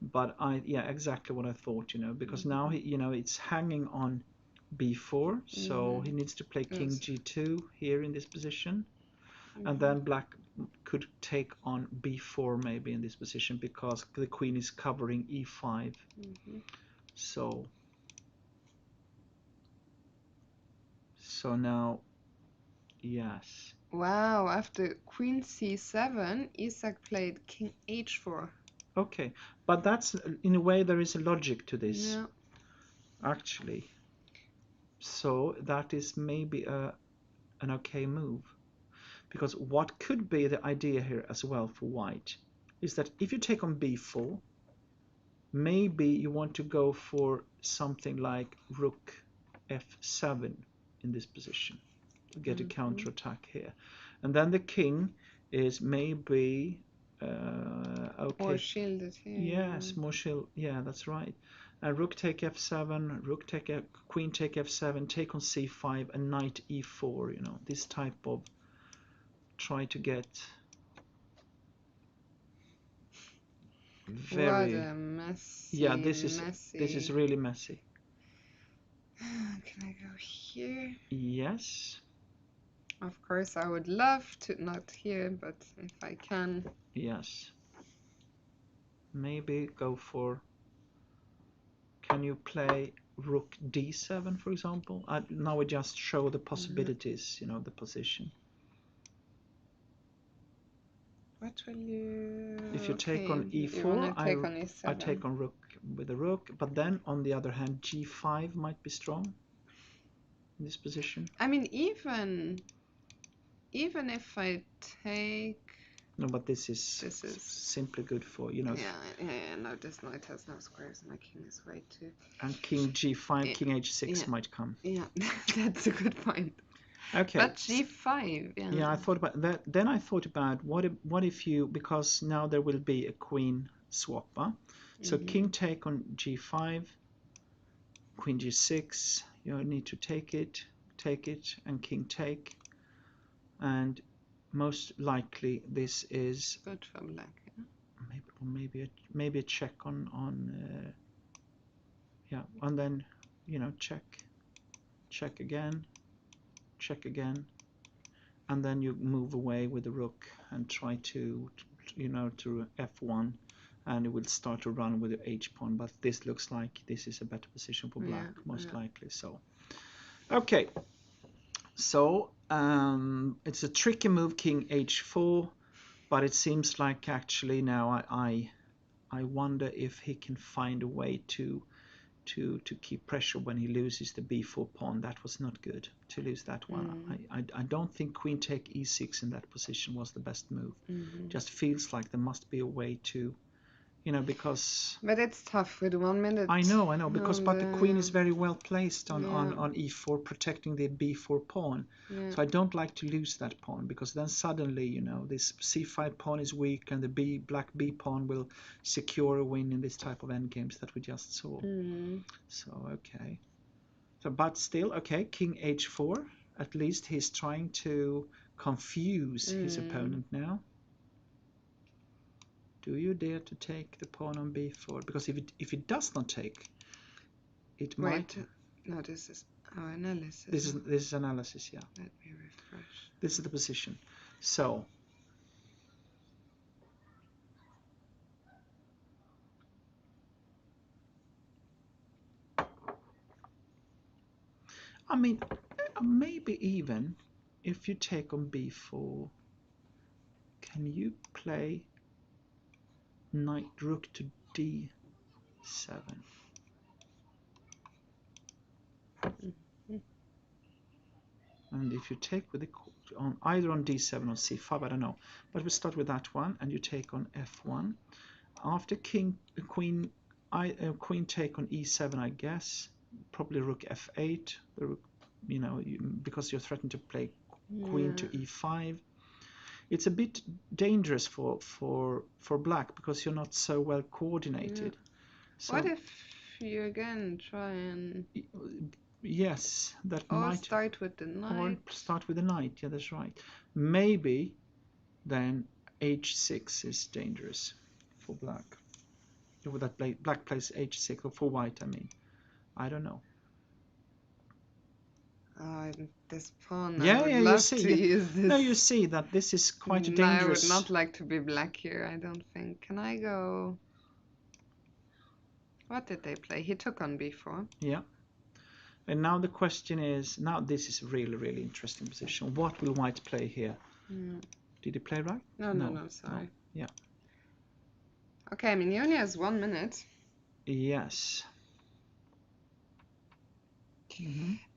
But yeah, exactly what I thought, because now it's hanging on b4, so he needs to play king Yes. g2 here in this position, and then black could take on b4 maybe in this position because the queen is covering e5. So now, yes. Wow, after Queen C7, Isaac played King H4. Okay, but that's in a way there is a logic to this Yeah. actually. So that is maybe an okay move. Because what could be the idea here as well for white is that if you take on b4, maybe you want to go for something like rook f7 in this position to get a counterattack here. And then the king is maybe okay. Or shielded here. Yes, more shield. Yeah, that's right. Rook take f7, queen take f7, take on c5, and knight e4. This type of try to get What very. a messy, Yeah, this is messy. really messy. Can I go here? Yes. Of course, I would love to not here, but if I can. Yes. Maybe go for. Can you play rook d7, for example? Now we just show the possibilities, the position. What will you? If you take Okay, on you want to e4, take on I E7. take on rook with a rook, but then on the other hand, g5 might be strong in this position. I mean, even if I take. No, but this is simply good for. Yeah. No, this knight has no squares, and my king is way too. And king g5, Yeah, king h6 yeah. might come. Yeah, that's a good point. Okay. But g5, yeah. Yeah, I thought about that. Then I thought about what if you, because now there will be a queen swap, huh? So king take on g5, queen g6. You need to take it, and king take, and most likely this is Good for black. Yeah? maybe a check on yeah, and then check again, and then you move away with the rook and try to f1, and it will start to run with the h pawn, but this looks like this is a better position for black, most likely. So okay, so it's a tricky move, king h4, but it seems like actually now I wonder if he can find a way to keep pressure when he loses the b4 pawn. That was not good to lose that one. I don't think queen take e6 in that position was the best move. Just feels like there must be a way to, because But it's tough with 1 minute. I know, because but the queen is very well placed on e4, protecting the b4 pawn. So I don't like to lose that pawn, because then suddenly, this c5 pawn is weak, and the black b pawn will secure a win in this type of endgames that we just saw. So okay. So but still, okay, king h4. At least he's trying to confuse his opponent now. Do you dare to take the pawn on b4? Because if it does not take, it Wait, might. no, this is our analysis. This is analysis. Yeah, Let me refresh. this is the position. So I mean, maybe even if you take on b4, can you play knight rook to d7? And if you take with the on either on d7 or c5, I don't know, but we start with that one, and you take on f1. After queen take on e7, I guess. Probably rook f8. The rook, because you're threatened to play queen to e5. It's a bit dangerous for black because you're not so well coordinated. So what if you again try and yes, that might start with the knight? or start with the knight. Yeah, that's right. Maybe then h6 is dangerous for black. Or that black plays h6, or for white, I mean. I don't know. This pawn, Yeah, I would yeah, you love see. to Yeah. use this. No, you see that this is quite No, I would dangerous. not like to be black here, I don't think. Can I go? What did they play? He took on b4. Yeah. And now the question is, now this is a really, really interesting position. What will white play here? Did he play right? No, sorry. No. Yeah. Okay, I mean, he only has 1 minute. Yes.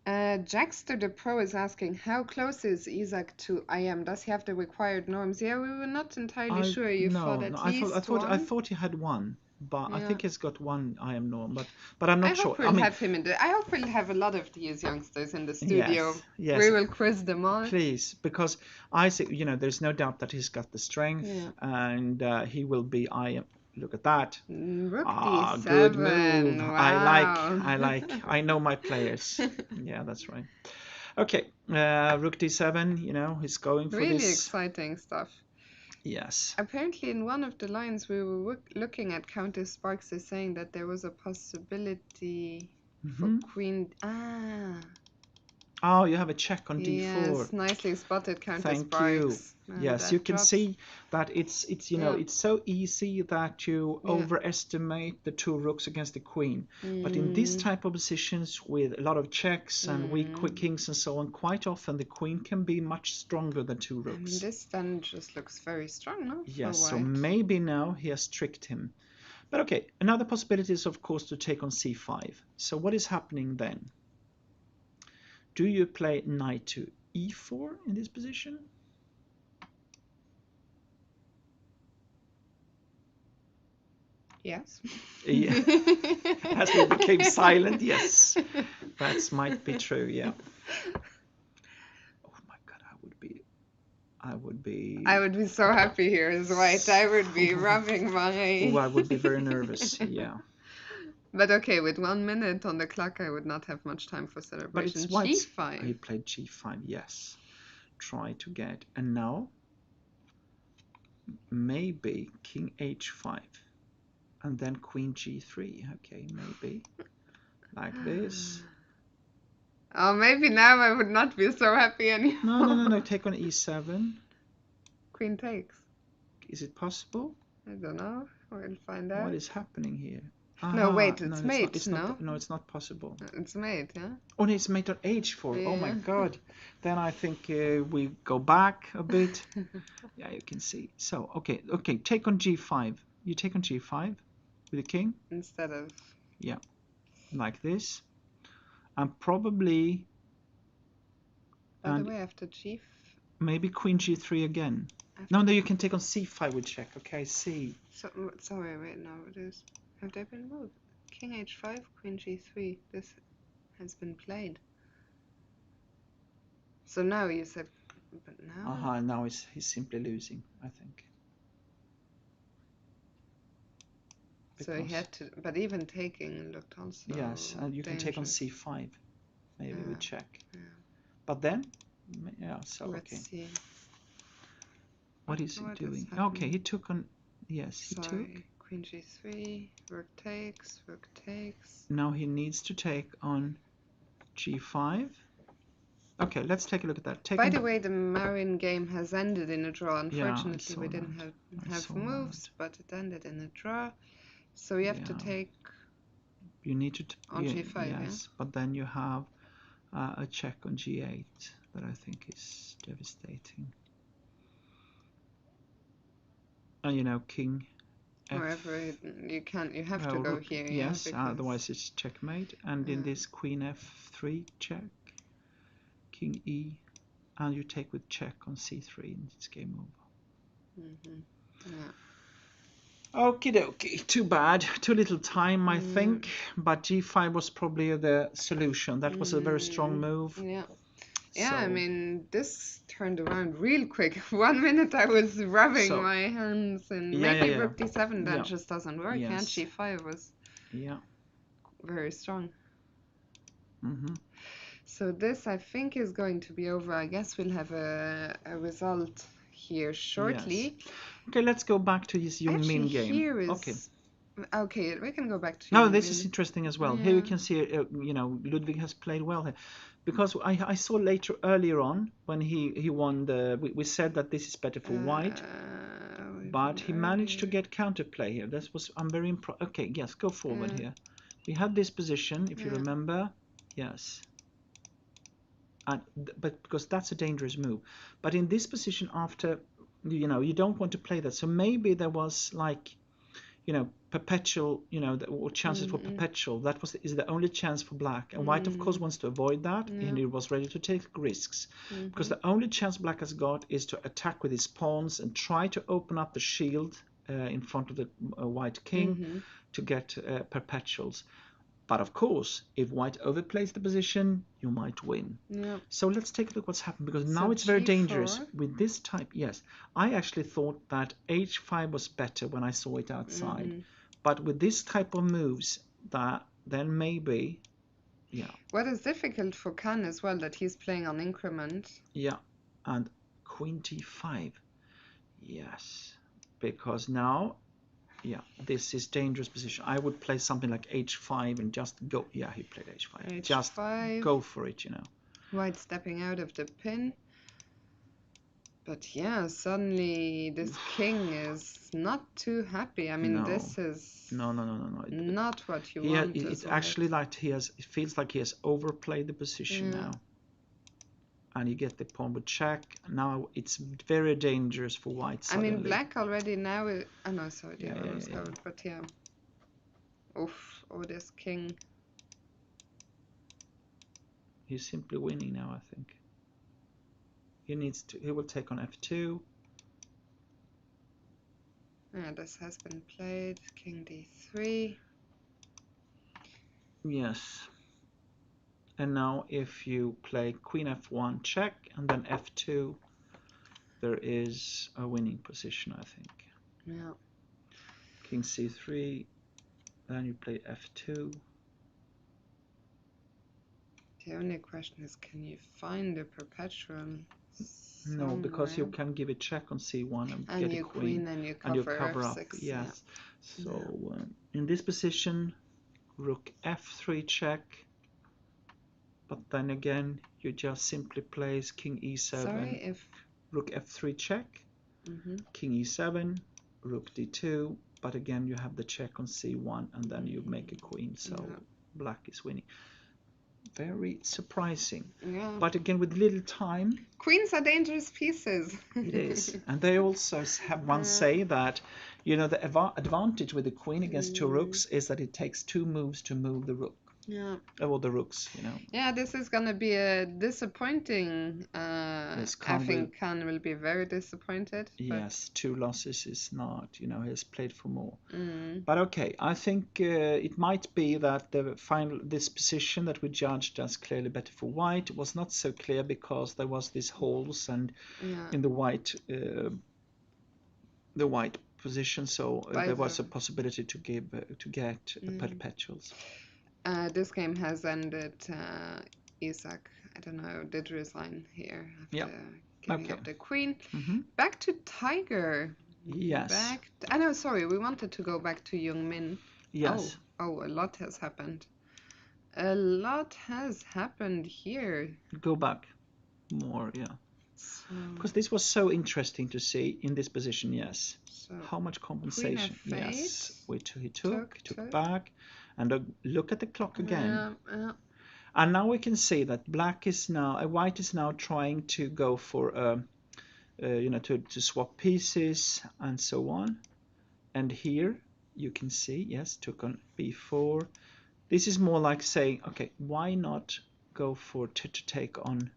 Jackster the Pro is asking, how close is Isaac to IM? Does he have the required norms? Yeah, we were not entirely sure. You thought at least one? I thought he had one, but I Yeah. think he's got one IM norm, but I'm not I sure. hope we'll have him in the. I hope we'll have a lot of these youngsters in the studio. Yes. We will quiz them all. Please, because Isaac, there's no doubt that he's got the strength, and he will be IM. Look at that. Rook d7. Good move. Wow. I know my players. Yeah, that's right. Okay, rook d7, he's going for Really this. exciting stuff. Yes. Apparently, in one of the lines we were looking at, Countess Sparks is saying that there was a possibility for queen. Oh, you have a check on d4. Yes, nicely spotted, Countess Thank Sparks. you. And Yes, you can drops. see that it's it's so easy that you overestimate the two rooks against the queen. But in this type of positions with a lot of checks and weak quick kings and so on, quite often the queen can be much stronger than two rooks. I mean, this then just looks very strong, no? Yes, so maybe now he has tricked him. But okay, another possibility is of course to take on c5. So what is happening then? Do you play knight to e4 in this position? Yes. Yeah. As we became silent, yes. That might be true, yeah. Oh my God, I would be so happy here as white. I would be rubbing my... Oh, I would be very nervous, yeah. But okay, with 1 minute on the clock, I would not have much time for celebration. But it's white's... G5. He played G5, yes. Try to get... And now, maybe King H5. And then Queen G3. Okay, maybe. Like this. Oh, maybe now I would not be so happy anymore. No. Take on E7. Queen takes. Is it possible? I don't know. We'll find out. What is happening here? No, wait, it's mate, no, it's not possible. It's mate, yeah? Oh, no, it's mate on H4. Yeah. Oh my God. Then I think we go back a bit. Yeah, you can see. So, okay, take on G5. You take on G5 with the king. Instead of... Yeah, like this. And probably... By the way, after G... Maybe Queen G3 again. No, you can take on C5 with check. Okay, C. So, sorry, wait, no, it is... Have they been moved? King H5, Queen G3. This has been played. So now you said... But now... Now he's simply losing, I think. So he had to... But even taking looked also... Yes, and you can take on C5. Maybe with check. Yeah. But then... Yeah, so Let's see. What is he doing? Okay, he took on... Yes, he took... queen g3, rook takes, rook takes. Now he needs to take on g5. Okay, let's take a look at that. By the way, the Marin game has ended in a draw. Yeah, I Unfortunately, saw we didn't that. I have saw moves, but it ended in a draw. So you have to Yeah. take You need to. on g5, yes, but then you have a check on g8 that I think is devastating. And you know, king yeah? f. Wherever you can't, you have to go rook, here, yes, yeah, because otherwise it's checkmate. And in this queen f3 check, king e, and you take with check on c3, and it's game over. yeah. Okie dokie, too bad, too little time I think, but g5 was probably the solution. That was a very strong move. Yeah. So, Yeah, I mean, this turned around real quick. 1 minute I was rubbing so, my hands, and yeah, maybe yeah, rook d7 then yeah, just doesn't work. yes, And g5 was yeah, very strong. mm-hmm. So this, I think, is going to be over. I guess we'll have a result here shortly. Yes. Okay, let's go back to his Jung Actually, Min game. here is... Okay. Okay, we can go back to No, Jung this Min. is interesting as well. Yeah. Here you can see, you know, Ludwig has played well here. Because I saw earlier on when he won we said that this is better for white, but he managed to get counterplay here. I'm very impressed. Okay, yes, go forward here. We had this position, if you remember. Yes. But because that's a dangerous move. But in this position, after, you know, you don't want to play that. So maybe there was like, you know, perpetual, you know, or chances for perpetual. That is the only chance for black. And white, of course, wants to avoid that, and he was ready to take risks. Because the only chance black has got is to attack with his pawns and try to open up the shield in front of the white king to get perpetuals. But of course, if white overplays the position, you might win. Yeah. So let's take a look what's happened, because now So it's very G4. dangerous with this type. Yes, I actually thought that h5 was better when I saw it outside. But with this type of moves, then maybe, yeah. What is difficult for Khan as well, that he's playing on increment. Yeah, and queen d5. Yes, because now, yeah, this is dangerous position. I would play something like h5 and just go. Yeah, he played h5. H5. Just go for it, you know. White stepping out of the pin. But yeah, suddenly this king is not too happy. I mean, No. This is no. not what you want. It's actually like it feels like he has overplayed the position now. And you get the pawn with check. Now it's very dangerous for white suddenly. I mean, black already now is... Oh no, sorry, the other one's covered, but yeah. Oof, oh, this king. He's simply winning now, I think. He will take on f2. Yeah, this has been played. King d3. Yes. And now if you play queen f1 check and then f2, there is a winning position, I think. Yeah. King c3, then you play f2. The only question is, can you find a perpetual somewhere? No, because you can give a check on c1 and get a queen, and you cover up. f6. Yes. Yeah. So in this position, rook f3 check. But then again, you just simply place king e7. Sorry, rook f3 check. King e7, rook d2. But again, you have the check on c1, and then you make a queen. So black is winning. Very surprising. Yeah. But again, with little time. Queens are dangerous pieces. It is. And they also have one say that, you know, the advantage with the queen against two rooks is that it takes 2 moves to move the rook. Yeah. Or the rooks, you know. Yeah, this is gonna be a disappointing. I think Khan will be very disappointed. Yes, 2 losses is not, you know, he has played for more. But okay, I think it might be that this position that we judged as clearly better for white was not so clear, because there was these holes and in the white position, so there was a possibility to get perpetuals. This game has ended. Isaac, I don't know, did resign here after giving up the queen. Back to Tiger. Yes. Back. I know. Sorry, we wanted to go back to Young Min. Oh, Yes. oh, a lot has happened. A lot has happened here. Go back more. Yeah. So, Because this was so interesting to see in this position. Yes. so How much Queen compensation? F8 Yes. He took took. back, and look at the clock again. Yeah. And now we can see that white is now trying to go for to swap pieces and so on. And here you can see, yes, took on b4. This is more like saying, okay, why not go for to take on?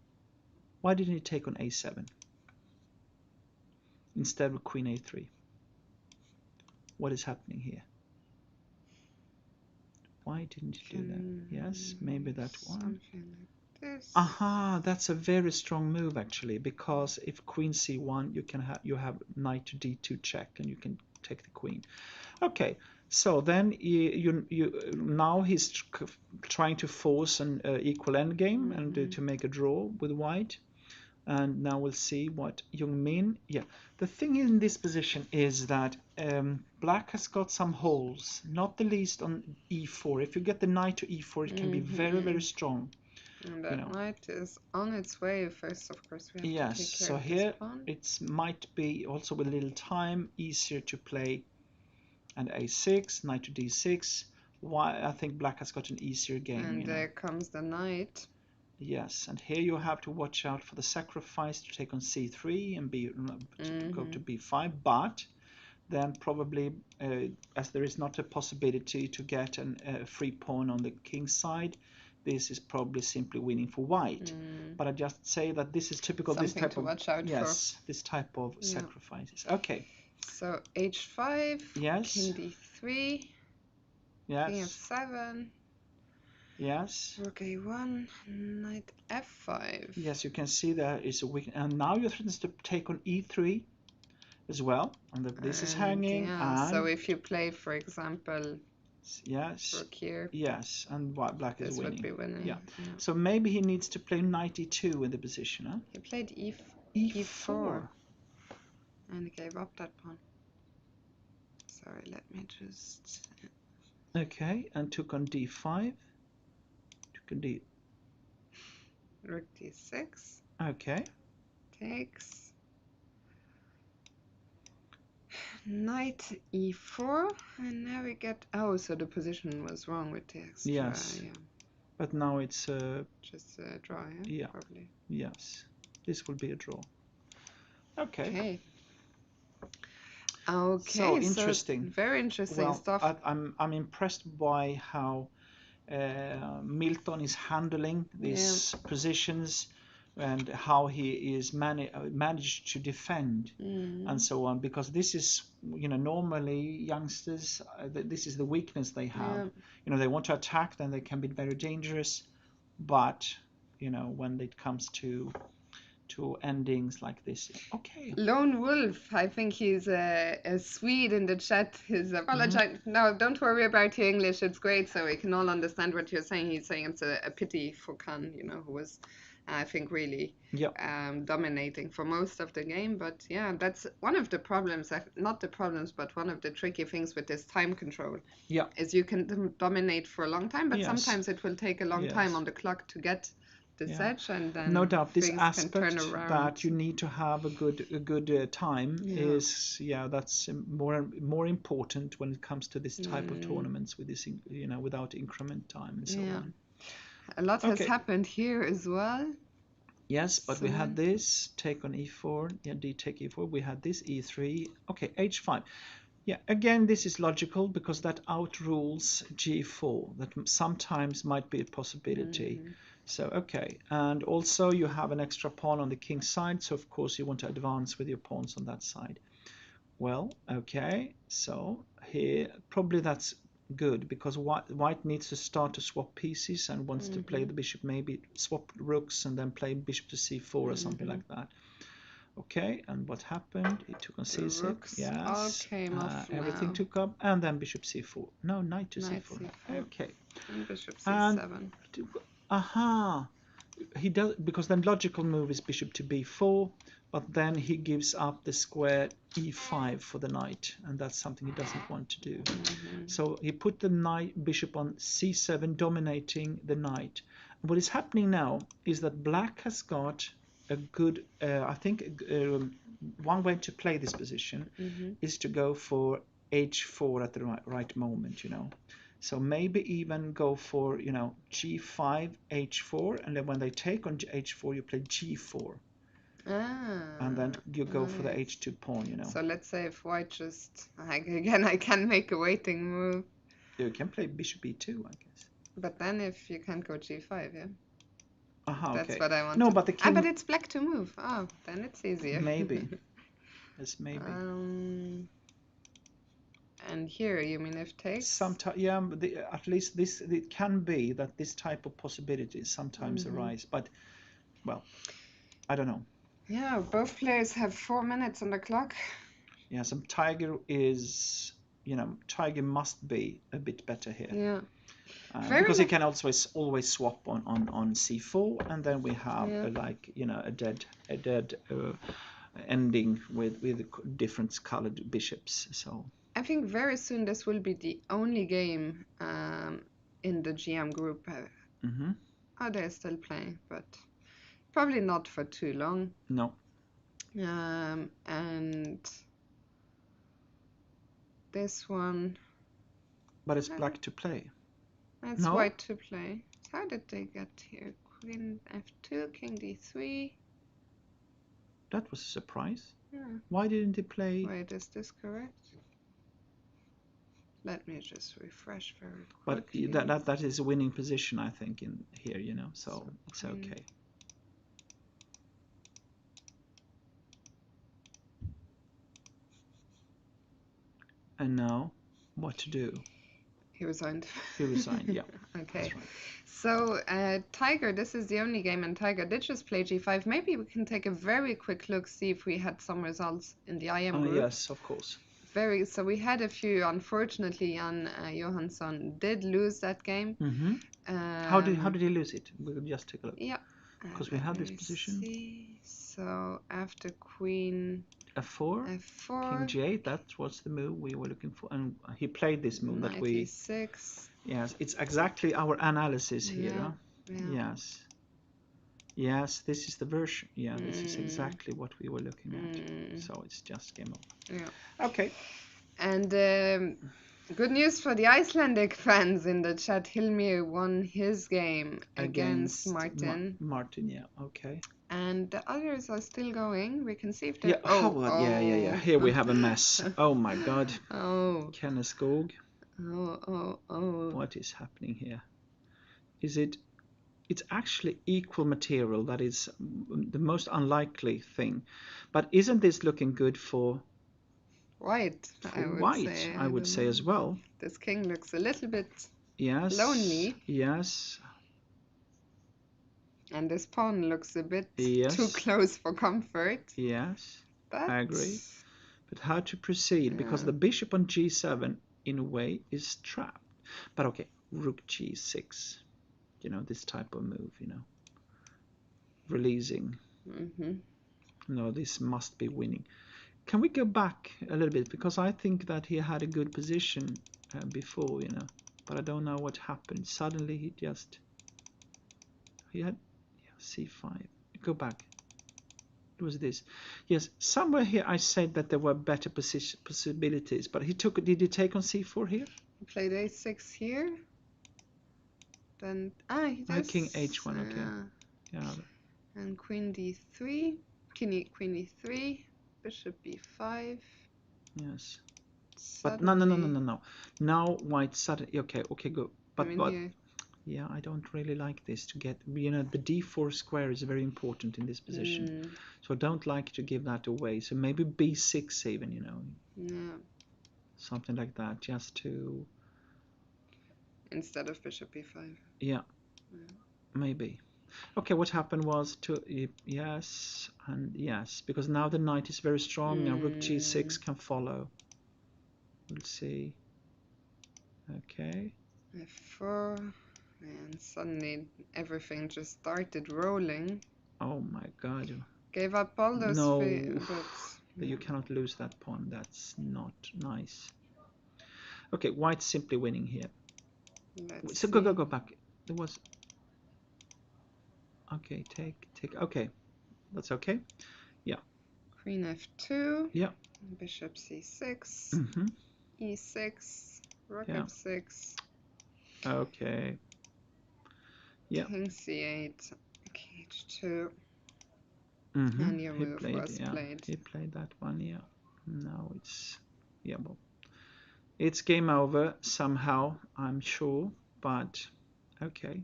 Why didn't he take on a7 instead of queen a3? What is happening here? Why didn't you do that? Yes, maybe that one. Something like this. Aha, that's a very strong move actually, because if queen c1, you have knight to d2 check, and you can take the queen. Okay, so then now he's trying to force an equal endgame and to make a draw with white. And now we'll see what Young Min. Yeah, the thing in this position is that black has got some holes, not the least on e4. If you get the knight to e4, it can be very, very strong. And that knight is on its way. First, of course, we have Yes, to take care so of here this pawn. it might be also with a little time easier to play and a6, knight to d6. Why I think black has got an easier game. And there comes the knight. Yes, and here you have to watch out for the sacrifice to take on c3 and go to b5, but then probably, as there is not a possibility to get a free pawn on the king's side, this is probably simply winning for white. But I just say that this is typical. Something this type to of watch out yes, for. This type of sacrifices. Okay. So h5. Yes. King d3. Yes. King f7. Yes. Rook a1, knight f5. Yes, you can see there is a weakness. And now you're threatening to take on e3 as well. And this is hanging. Yeah, and so if you play, for example, yes, rook here. Yes, and black is winning. This would be winning. Yeah. So maybe he needs to play knight e2 in the position, huh? He played e4. And gave up that pawn. Sorry, let me just... Okay, and took on d5. Took on d... Rook d6. Okay. Takes. Knight e4. And now we get... Oh, so the position was wrong with the extra. Yes. Yeah. But now it's... just a draw, yeah? Probably. Yes. This will be a draw. Okay. So interesting. Very interesting stuff. I'm impressed by how Milton is handling these positions and how he is managed to defend and so on, because this is, normally youngsters, this is the weakness they have. They want to attack, then they can be very dangerous, but when it comes to endings like this. Okay. Lone Wolf, I think he's a Swede in the chat. He's apologizing. No, don't worry about your English. It's great, so we can all understand what you're saying. He's saying it's a pity for Khan, who was, I think, really dominating for most of the game. But yeah, that's one of the problems. Not the problems, but one of the tricky things with this time control. Yeah. Is you can dominate for a long time, but sometimes it will take a long time on the clock to get this edge, and then no doubt this things aspect can turn around. that you need to have a good time is that's more important when it comes to this type of tournaments with this without increment time and so on. A lot has happened here as well. Yes, but we had this take on e4, d take e4. We had this e3. Okay, h5. Yeah, again, this is logical because that outrules g4. That sometimes might be a possibility. So, okay. And also you have an extra pawn on the king's side. So, of course, you want to advance with your pawns on that side. Well, okay. So, here, probably that's good because white needs to start to swap pieces and wants to play the bishop, maybe swap rooks and then play bishop to c4 or something like that. Okay, and what happened? It took on c6. Yes, everything took up, and then bishop c4. No, knight to c4. Okay, and bishop c7. Aha, he does, because then logical move is bishop to b4, but then he gives up the square e5 for the knight, and that's something he doesn't want to do. So he put the knight bishop on c7, dominating the knight. What is happening now is that black has got a good, I think, one way to play this position is to go for h4 at the right moment, you know. So maybe even go for, you know, g5, h4, and then when they take on h4, you play g4. And then you go for the h2 pawn, you know. So let's say if white just, again, I can make a waiting move. You can play bishop e2, I guess. But then if you can't go g5, yeah? Aha, That's okay. what I want No, to... but the king... but it's black to move. Oh, then it's easier. Maybe. Yes, maybe. And here, you mean if takes? Sometimes, yeah, at least this, it can be that this type of possibilities sometimes arise, but, well, I don't know. Yeah, both players have 4 minutes on the clock. Yeah, some Tiger is, you know, Tiger must be a bit better here. Yeah. Because he can also always swap on c4, and then we have like, you know, a dead ending with different colored bishops. So I think very soon this will be the only game in the GM group. Oh, they're still playing, but probably not for too long. No. And this one. But it's black to play. It's white to play. How did they get here? Queen f2, king d3. That was a surprise. Yeah. Why didn't they play? Wait, is this correct? Let me just refresh very quickly. But that is a winning position, I think, in here, you know, so it's okay. And now, what to do? He resigned. He resigned, yeah. Okay. That's right. So, Tiger, this is the only game, and Tiger did just play g5. Maybe we can take a very quick look, see if we had some results in the IM group. Yes, of course. So we had a few. Unfortunately, Jan Johansson did lose that game. How did he lose it? We'll just take a look. Yeah. Because we had this position. So after queen f4, king g8, that was the move we were looking for, and he played this move that we... 96. Yes, it's exactly our analysis here. Yeah. Yeah. Yes, this is the version. Yeah, this is exactly what we were looking at. So it's just game over. Yeah. Okay. And good news for the Icelandic fans in the chat. Hilmir won his game against Martin. Martin, yeah, okay. And the others are still going. We can see if they're... Yeah. Here we have a mess. Oh my God. Kenneth Skog. What is happening here? Is it... It's actually equal material. That is the most unlikely thing. But isn't this looking good for... White, I would say as well. This king looks a little bit lonely. Yes. And this pawn looks a bit too close for comfort. Yes, I agree. But how to proceed? Because the bishop on g7, in a way, is trapped. But okay, rook g6. You know, this type of move, you know. Releasing. No, this must be winning. Can we go back a little bit? Because I think that he had a good position before, you know. But I don't know what happened. Suddenly he had c5. Go back. It was this. Yes, somewhere here I said that there were better possibilities. But did he take on c4 here? He played a6 here. Then he does. King h1, okay. Yeah. And queen d3. Queen e3. Bishop b5. Yes. But no. Now white suddenly... Okay, go. But yeah, I don't really like this to get... You know, the d4 square is very important in this position. So I don't like to give that away. So maybe b6 even, you know. Yeah. Something like that, just to... Instead of bishop b5. Yeah. Maybe. Okay, what happened was yes and yes, because now the knight is very strong and rook g6 can follow. We'll see. Okay. f4. And suddenly everything just started rolling. Oh my God. Gave up all those No, but you cannot lose that pawn. That's not nice. Okay, white's simply winning here. let's So see. go back. There was. Okay, take. Okay, that's okay. Yeah. Queen f2. Yeah. Bishop c6. Mm-hmm. e6. Rook Yeah. f6. Okay. Yeah. King c8. King h2. Mm-hmm. And your He move played. was Yeah. played. He played that one. Yeah. Now it's. Yeah. Well, it's game over somehow, I'm sure. But okay.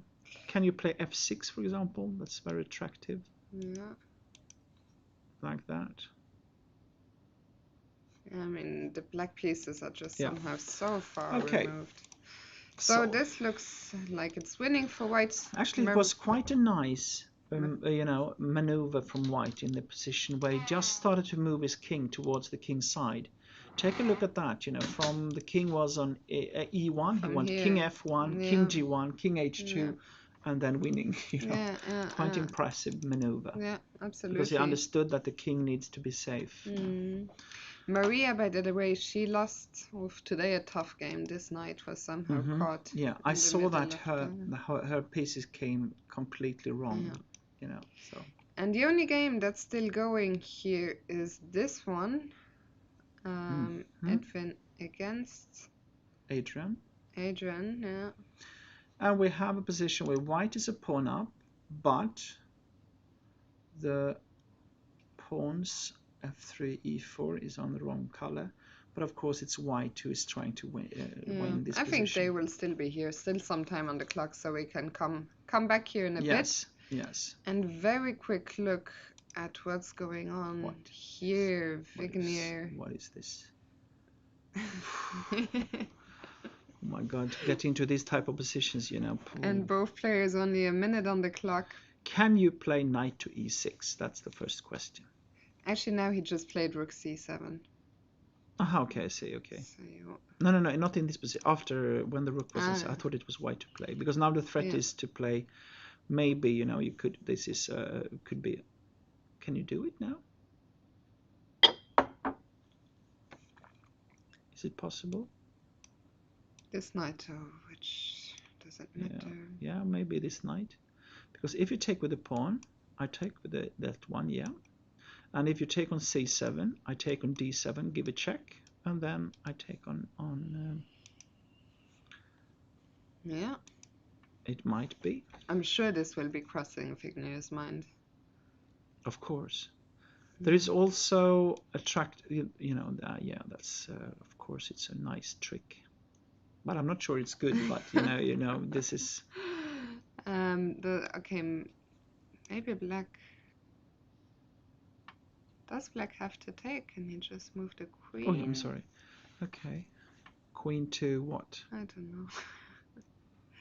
Can you play f6, for example? That's very attractive. Yeah. Like that. I mean, the black pieces are just Yeah. somehow so far Okay. removed. So So this looks like it's winning for white. actually, it was quite a nice, maneuver from white in the position where he just started to move his king towards the king's side. Take a look at that. From the king was on e1, he From went king here. f1, king Yeah. g1, king Yeah. h2, and then winning. Yeah. Yeah. Quite impressive maneuver Yeah. because he Absolutely. understood that the king needs to be safe. Maria, by the way, she lost today a tough game. This knight was somehow caught Yeah, I in the saw middle that of her pieces came completely wrong. So. And the only game that's still going here is this one. Edwin against Adrian. Adrian, yeah. And we have a position where white is a pawn up, but the pawns f3, e4 is on the wrong color. But of course, it's white who is trying to win this I think they position. will still be here, still some time on the clock, so we can come back here in a bit. Yes. And very quick look at what's going on here, Vignir. What is this? Oh my God, to get into these type of positions, And both players only a minute on the clock. Can you play knight to e6? That's the first question. Actually, now he just played rook c7. Okay, I see. Okay. So No, not in this position. After when the rook was, I thought it was white to play because now the threat is to play. Maybe you could. This is could be. Can you do it now? Is it possible? This knight, which doesn't matter. Yeah, maybe this knight. Because if you take with the pawn, I take with that one, yeah. And if you take on c7, I take on d7, give a check, and then I take on yeah. It might be. I'm sure this will be crossing Vignir's mind. Of course. There is also yeah, that's of course it's a nice trick. But I'm not sure it's good, but this is okay, maybe black. Does black have to take? Can he just move the queen? Oh, I'm sorry. Okay. Queen to what? I don't know.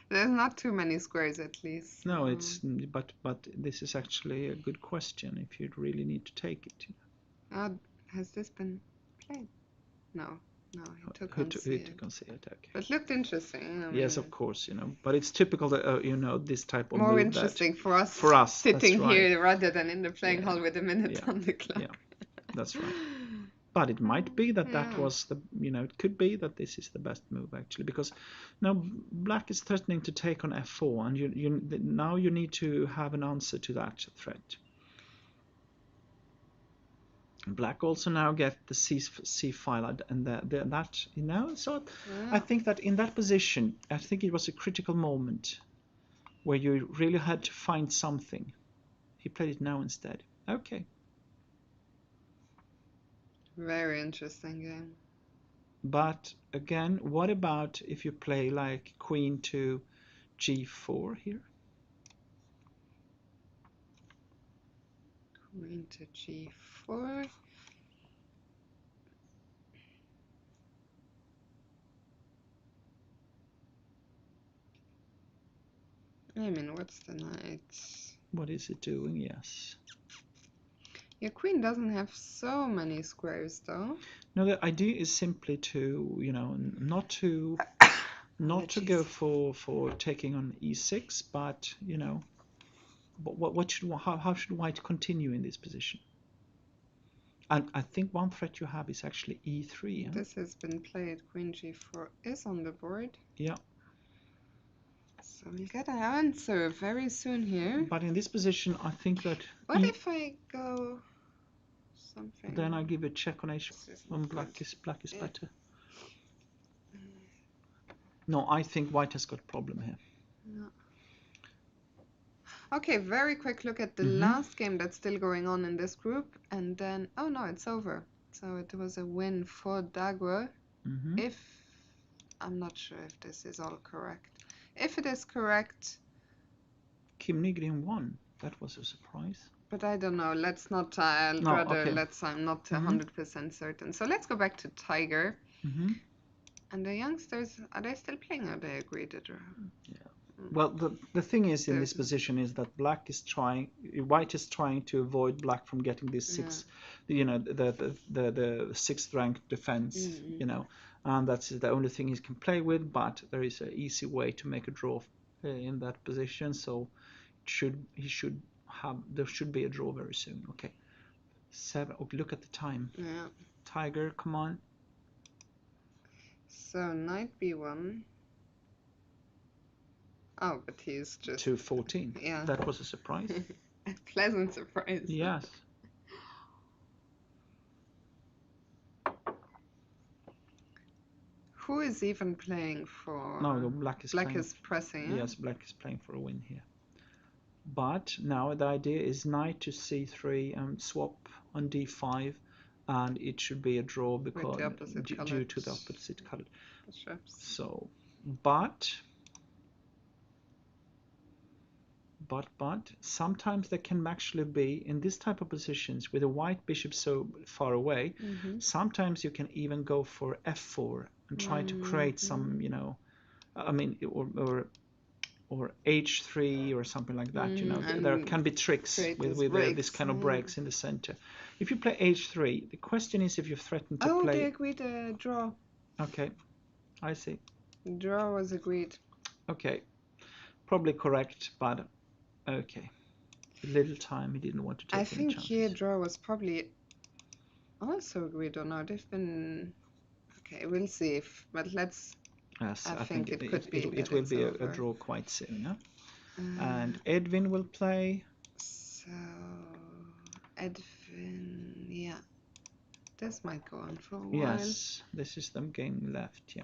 There's not too many squares at least. No, it's but this is actually a good question if you really need to take it. Has this been played? No, he took Who on took on c8? Okay. But looked interesting. Yes, of course, but it's typical that this type of more move interesting that, for us sitting that's right. here rather than in the playing hall with a minute on the clock. Yeah, that's right. But it might be that was the it could be that this is the best move actually because now black is threatening to take on f4 and now you need to have an answer to that threat. Black also now get the c file and that so I think that in that position I think it was a critical moment where you really had to find something. He played it now instead. Okay. Very interesting game. But again, what about if you play like queen to g4 here? Queen to g4. I mean, what's the knight? What is it doing? Yes. Your queen doesn't have so many squares, though. No, the idea is simply to, not to Not to go Apologies. for taking on e6, but you know, what should how should white continue in this position? And I think one threat you have is actually e3. Huh? This has been played. Queen g4 is on the board. Yeah. So we'll get an answer very soon here. But in this position, I think that What if I go something? then I give a check on h This is on not black good. is Yeah. better. No, I think white has got a problem here. Yeah. Okay, very quick look at the Mm-hmm. last game that's still going on in this group, and then oh no, it's over. So it was a win for Dagwa. Mm-hmm. If I'm not sure if this is all correct. If it is correct, Kim Nygren won. That was a surprise. but I don't know. Let's not. I'd No, rather okay. I'm not Mm-hmm. 100% certain. So let's go back to Tiger. Mm-hmm. And the youngsters, are they still playing? Or they agreed to draw? Yeah. Well, the thing is in The- this position is that white is trying to avoid black from getting this six, you know, the sixth ranked defense, Mm. you know, and that's the only thing he can play with. But there is an easy way to make a draw in that position, so there should be a draw very soon. Okay, 7. Oh, look at the time. Yeah. Tiger, come on. So knight b1. Oh, but he's just 2-14. yeah. That was a surprise. A pleasant surprise. Yes. Who is even playing for? No, the black is Black playing. is pressing. Yeah? Yes, black is playing for a win here. But now the idea is knight to c3 and swap on d5, and it should be a draw because due to the opposite colored. So, but sometimes there can actually be in this type of positions with a white bishop so far away. Sometimes you can even go for f4 and try to create some, you know, I mean, or h3 or something like that. You know, there can be tricks with this kind of breaks in the center. If you play h3, the question is if you threaten to play. Oh, they agreed a draw. Okay, I see. Draw was agreed. Okay, probably correct, but okay. Little time, he didn't want to take. I think here draw was probably also agreed or not. They've been okay. We'll see if, but let's. Yes, I think it could be. It will be a draw quite soon. Huh? And Edwin will play. So Edwin, yeah, this might go on for a while. Yes, this is the game left. Yeah.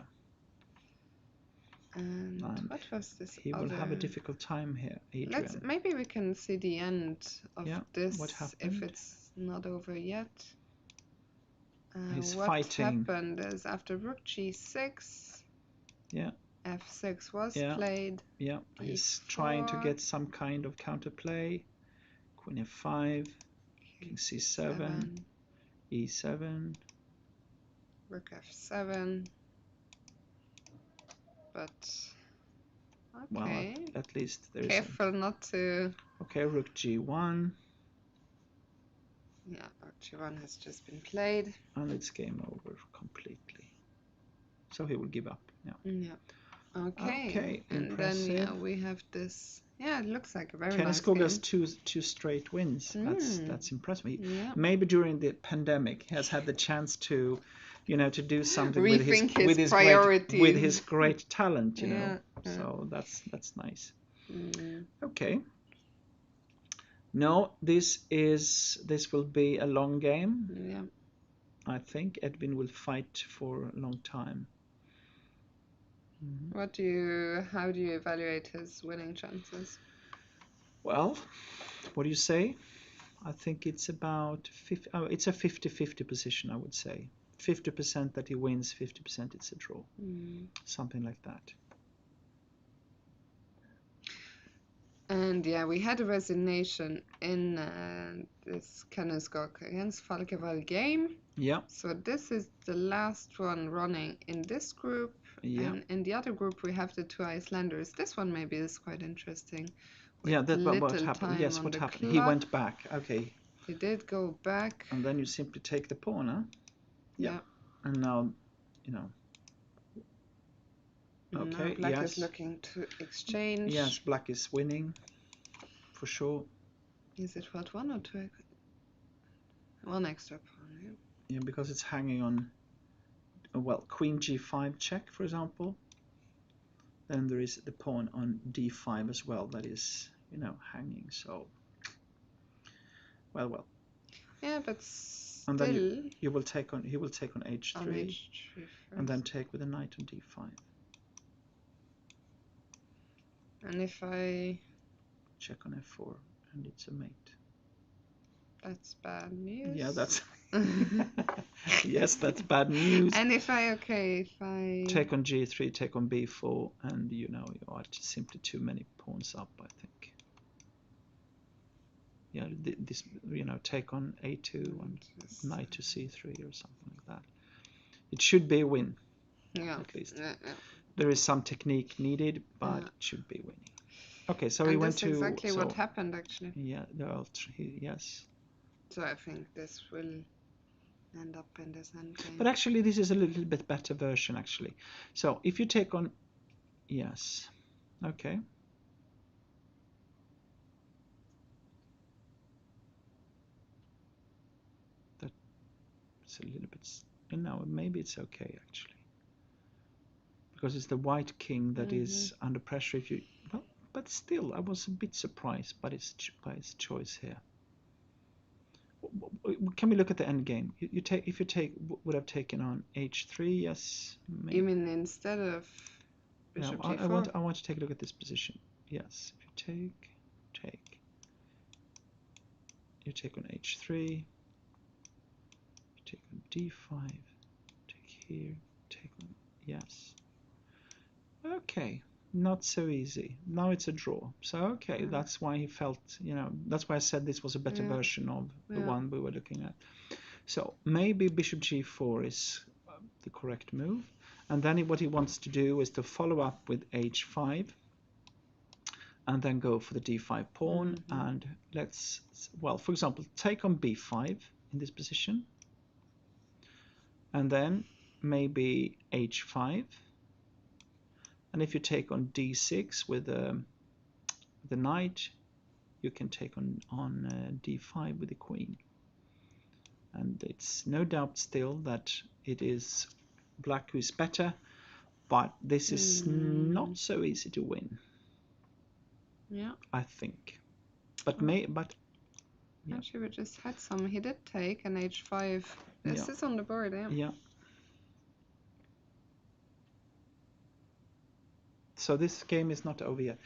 And what was this? He will have a difficult time here, Adrian. Maybe we can see the end of this what happened? if it's not over yet. He's what fighting. happened is after rook g6, yeah, f6 was played. Yeah, he's trying to get some kind of counterplay. Queen f5, king c7, e7, rook f7. But okay. Well, at least there's careful not to. Okay, rook g1. Yeah, rook g1 has just been played. And it's game over completely. So he will give up. Yeah. Yeah. Okay. Okay. And impressive. then we have this. Yeah, it looks like a very Kenneth nice Skog game. has two straight wins. That's impressive. Maybe during the pandemic he has had the chance to, you know, to do something with his great talent, you know. So that's nice. Okay. No, this will be a long game. Yeah. I think Edwin will fight for a long time. How do you evaluate his winning chances? Well, what do you say? I think it's about it's a 50-50 position, I would say. 50% that he wins, 50% it's a draw. Something like that. And yeah, we had a resignation in this Kenneth Skog against Falkevall game. Yeah. So this is the last one running in this group. Yeah. And in the other group we have the two Icelanders. This one maybe is quite interesting. Yeah, that's what happened. Yes, what happened? He went back. Okay. He did go back. And then you simply take the pawn, huh? Yeah. And now, you know. Now Okay, black yes. is looking to exchange. Yes, black is winning, for sure. Is it what, one or two? One extra pawn, yeah. Yeah, because it's hanging on, well, queen g5 check, for example. Then there is the pawn on d5 as well that is, hanging. So, well. Yeah, but And still then he will take on h3, on h3 and then first. take with a knight on d5. And if I... Check on f4, and it's a mate. That's bad news. Yeah, that's... Yes, that's bad news. And if I take on g3, take on b4, and you are simply too many pawns up, I think. Yeah, this, take on a2 and knight to c3 or something like that. It should be a win, at least. Yeah. There is some technique needed, but it should be winning. Okay, so and we went to... that's exactly what happened, actually. Yeah, yes. So I think this will end up in this endgame. But actually, this is a little bit better version, actually. So if you take on... Yes. Okay. That's a little bit... No, maybe it's okay, actually. Because it's the white king that is under pressure. If you... Well, but still, I was a bit surprised by its choice here. Can we look at the end game? If you would have taken on h3, yes. Maybe. You mean instead of bishop g4? I want to take a look at this position. Yes, if you take, you take on h3, you take on d5, take here, take on, yes. Okay, not so easy. Now it's a draw. So okay, that's why he felt, that's why I said this was a better version of the one we were looking at. So maybe bishop g4 is the correct move. And then what he wants to do is to follow up with h5 and then go for the d5 pawn. And let's, well, for example, take on b5 in this position. And then maybe h5. And if you take on d6 with the knight, you can take on d5 with the queen. And it's no doubt still that it is black who is better, but this is not so easy to win. Yeah, I think. But yeah. Actually, we just had some. He did take an h5. This is on the board, yeah. So this game is not over yet.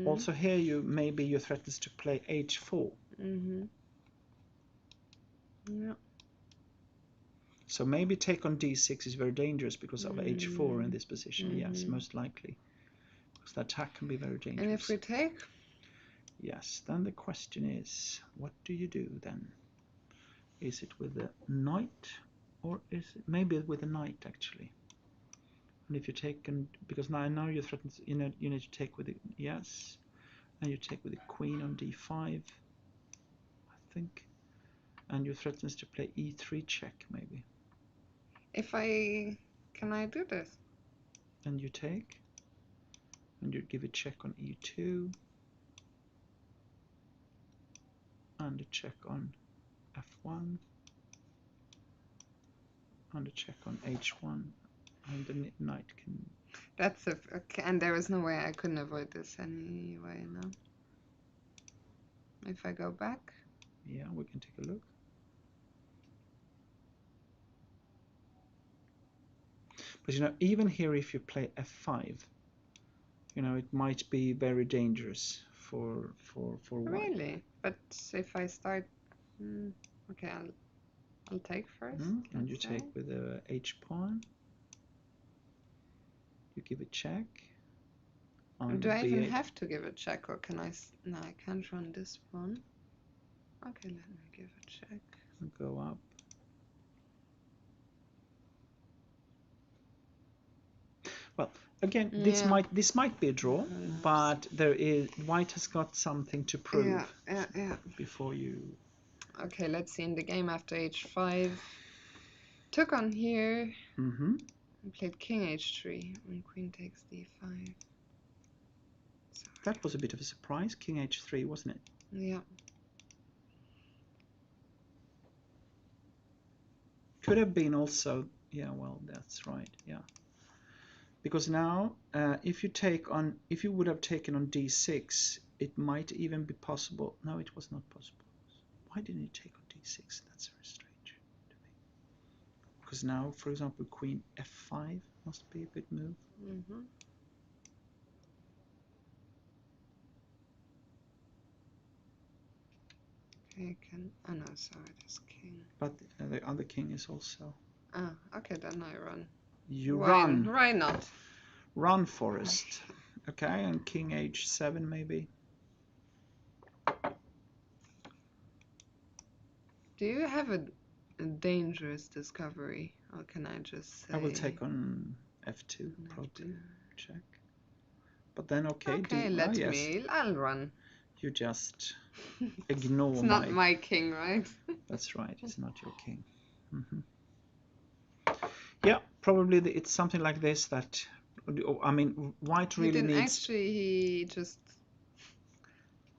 Also here, maybe you threaten to play h4. Yeah. So maybe take on d6 is very dangerous because of h4 in this position. Yes, most likely. Because the attack can be very dangerous. And if we take? Yes, then the question is, what do you do then? Is it with the knight, or is it maybe with the knight actually? And if you take, because now you threaten, you need to take with the, yes, and you take with the queen on d5, I think, and you threatens to play e3 check maybe. Can I do this? And you take, and you give a check on e2, and a check on f1, and a check on h1, and the knight can... That's okay, and there is no way I couldn't avoid this anyway, no? If I go back? Yeah, we can take a look. But even here, if you play f5, it might be very dangerous for white. Really? But if I start, okay, I'll take first. And you take with the h pawn. You give a check. Do I even have to give a check, or can I? No, I can't run this pawn. Okay, let me give a check. Go up. Well, again, this might be a draw, but white has got something to prove. Yeah. Before you. Okay, let's see. In the game after h5, took on here. I played king h3 when queen takes d5. That was a bit of a surprise, king h3, wasn't it? Yeah. Could have been also, yeah, well, that's right, yeah. Because now, if you would have taken on d6, it might even be possible. No, it was not possible. Why didn't you take on d6? That's very strange to me. Because now, for example, queen f5 must be a good move. Mm-hmm. Okay, oh no, sorry, this king. But the other king is also. Ah, okay, then I run. You run. Why not? Run, Forest. Okay, and king h7 maybe. Do you have a dangerous discovery, or can I just say? I will take on f2 probably. Check. But then Okay, yes. I'll run. You just ignore It's not my king, right? That's right, it's not your king. Yeah, probably it's something like this that, I mean, white really needs. Actually, he just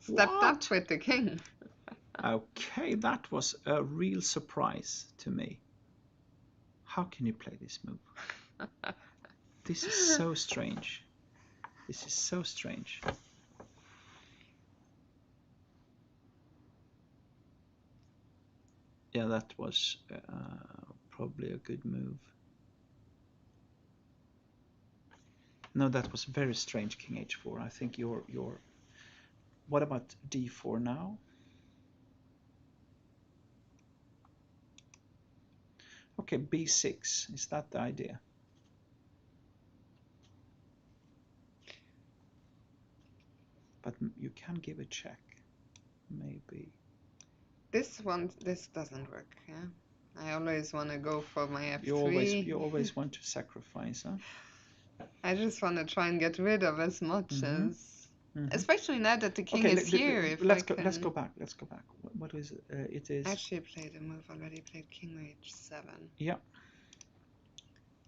stepped up with the king. Okay, that was a real surprise to me. How can you play this move? This is so strange. This is so strange. Yeah, that was probably a good move. No, that was very strange, king h4. I think your. What about d4 now? Okay, b6. Is that the idea? But you can give a check, maybe. This doesn't work. Yeah, I always want to go for my f3. You always want to sacrifice, huh? I just want to try and get rid of as much as, especially now that the king is here. Let's go back. What is it? It is. Actually, I played a move already. Played king h7. Yeah.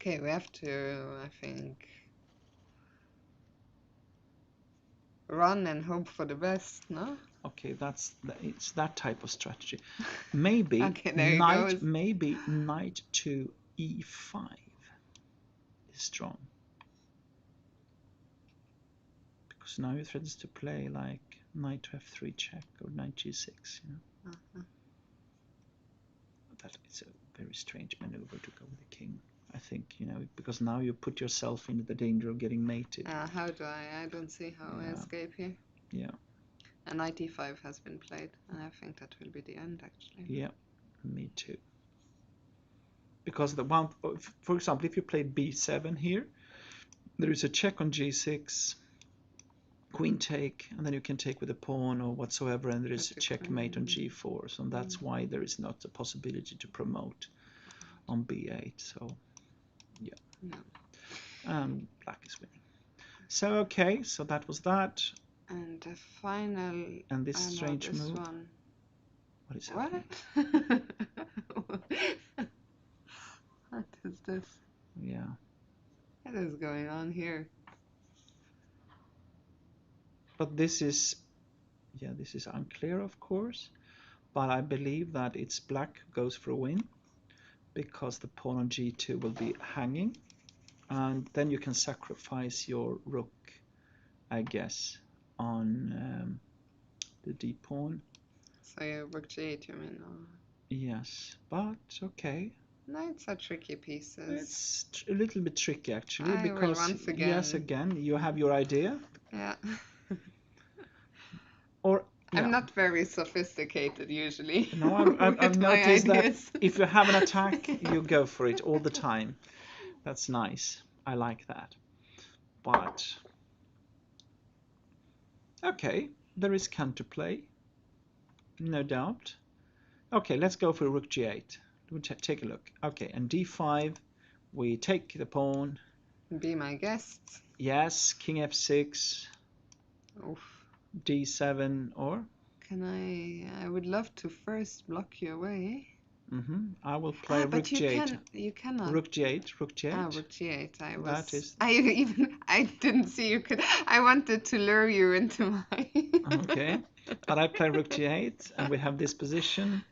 Okay, we have to, I think, run and hope for the best, no? Okay, it's that type of strategy. Maybe okay, there knight. Maybe knight to e5 is strong. Because now he threatens to play like knight to f3 check or knight g6, you know. That it's a very strange maneuver to go with the king. I think, you know, because now you put yourself into the danger of getting mated. How do I don't see how I escape here. Yeah. And knight e5 has been played, and I think that will be the end, actually. Yeah, me too. Because the one, for example, if you played b7 here, there is a check on g6, queen take, and then you can take with a pawn or whatsoever, and there is a checkmate on g4. So that's why there is not a possibility to promote on b8. So, yeah. Black is winning. So, okay, so that was that. And the final. And this strange move. One. What is happening? What is this? Yeah. What is going on here? But this is unclear, of course. But I believe that it's black goes for a win because the pawn on g2 will be hanging, and then you can sacrifice your rook, I guess, on the d pawn. So you rook g8, you mean? Or... Yes, but okay. Knights are tricky pieces. It's a little bit tricky actually, I because will once again. yes, again, you have your idea. Yeah. Or I'm not very sophisticated usually. No, I've noticed that if you have an attack, you go for it all the time. That's nice. I like that. But okay, there is counterplay, no doubt. Okay, let's go for rook g8. We'll take a look. Okay, and d5, we take the pawn. Be my guest. Yes, king f6. Oof. d7 or? Can I would love to first block you away. I will play rook But g8. you cannot. Rook g8. Rook Ah, g8. rook g8. That is I didn't see you could. I wanted to lure you into my. okay. But I play rook g8, and we have this position.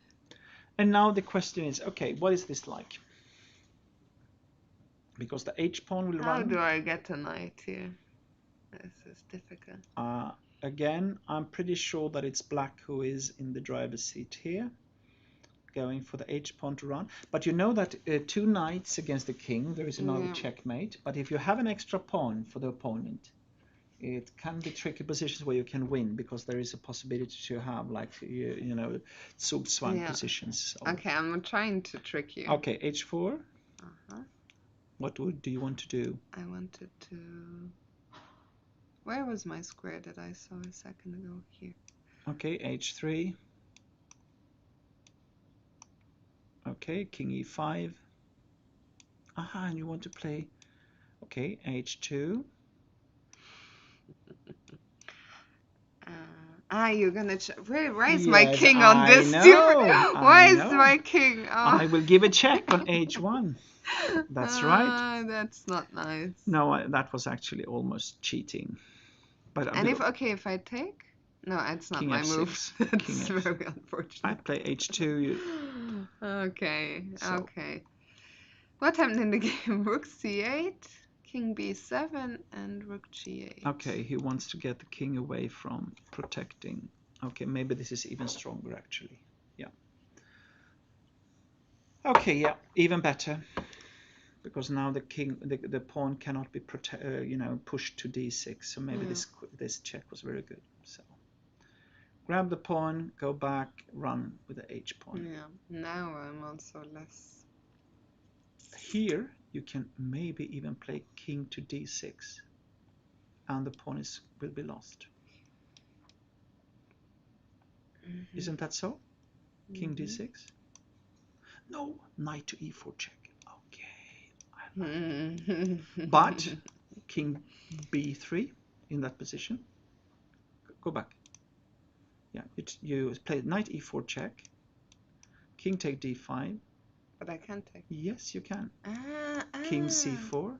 And now the question is, okay, what is this like? Because the h pawn will How run. do I get a knight here? This is difficult. Again, I'm pretty sure that it's black who is in the driver's seat here, going for the h pawn to run. But you know that two knights against the king, there is another checkmate. But if you have an extra pawn for the opponent, it can be tricky positions where you can win, because there is a possibility to have, like, you know, Zugzwang positions. So. Okay, I'm trying to trick you. Okay, h4. What do you want to do? I wanted to. Where was my square that I saw a second ago? Here. Okay, h3. Okay, king e5. Aha, and you want to play. Okay, h2. You're gonna. Why is my Yes, king on I this? know. Why I is know. my king? Oh. I will give a check on h1. That's right. That's not nice. No, that was actually almost cheating. But and if I take, no, it's not king my f6. move. That's King very unfortunate. I play h2. Okay. So. Okay. What happened in the game? Rook c8, king b7, and rook g8. Okay, he wants to get the king away from protecting. Okay, maybe this is even stronger actually. Yeah. Okay, yeah, even better. Because now the king, the pawn cannot be pushed to d6. So maybe this check was very good. So grab the pawn, go back, run with the h pawn. Yeah. Now I'm also less. Here you can maybe even play king to d6, and the pawn will be lost. Isn't that so? King d6. No, knight to e4 check. Okay. But king b3 in that position. Go back. Yeah, you play knight e4 check. King take d5. But I can't take. Yes, you can. King c4.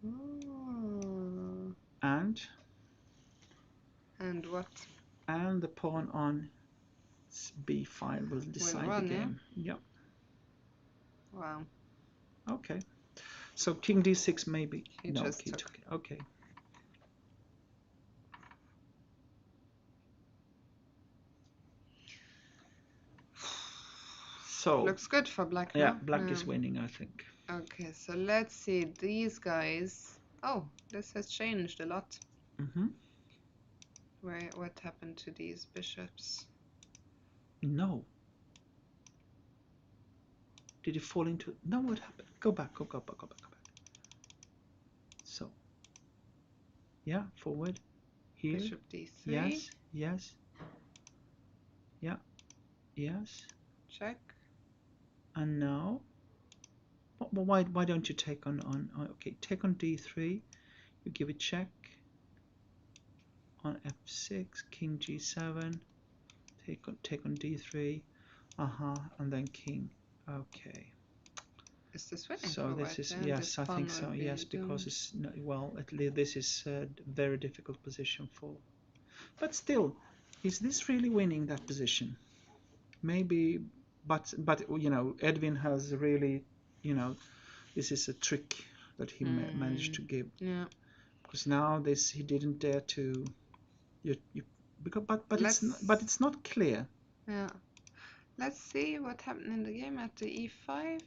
Oh. And what? And the pawn on b5 will decide the game. Yeah. Wow. Okay. So king d6 maybe. He no, just he took. took it. Okay. So looks good for black. Yeah, no? black is winning, I think. Okay, so let's see these guys. Oh, this has changed a lot. What happened to these bishops? No. Did it fall into? No, what happened? Go back. Go back. So. Yeah, forward. Here. Bishop d3. Yes. Yes. Yeah. Yes. Check. And now. Why don't you take on? Okay, take on d3. You give a check. On f6, king g7. Take on d3. And then king. Okay. Is this winning? So this is yes, I think so. Yes, because it's well, at least this is a very difficult position for. But still, is this really winning that position? Maybe, but Edwin has really, this is a trick that he managed to give. Yeah. Because now he didn't dare to. Because but it's not clear. Yeah. Let's see what happened in the game at the e5.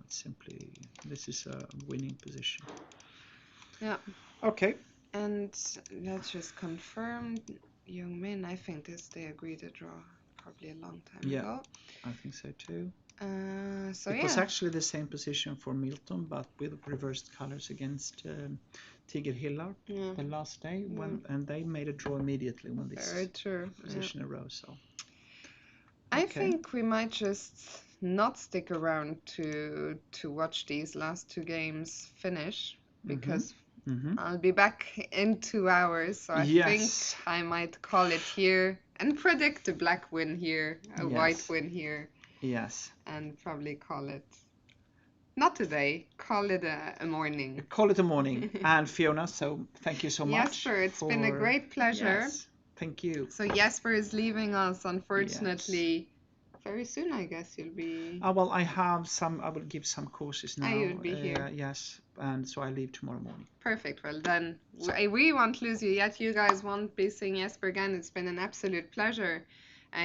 It's simply this is a winning position. Yeah. Okay. And let's just confirm, young men. I think they agreed to draw probably a long time ago. I think so too. It was actually the same position for Milton, but with reversed colors against Tiger Hillar the last day and they made a draw immediately when this position arose. So I think we might just not stick around to watch these last two games finish, because Hmm. I'll be back in 2 hours, so I think Yes. I might call it here and predict a black win here, a white Yes. win here, Yes. and probably call it not today, call it a morning. Call it a morning. And Fiona, so thank you so much Jesper, it's been a for. great pleasure. Yes. Thank you. So Jesper is leaving us, Yes. unfortunately, very soon, I guess you'll be. Well, I have some. I will give some courses Ah, you'll now. be here. Yes, and so I leave tomorrow morning. Perfect. Well, then So we won't lose you yet. You guys won't be seeing Jesper again. It's been an absolute pleasure.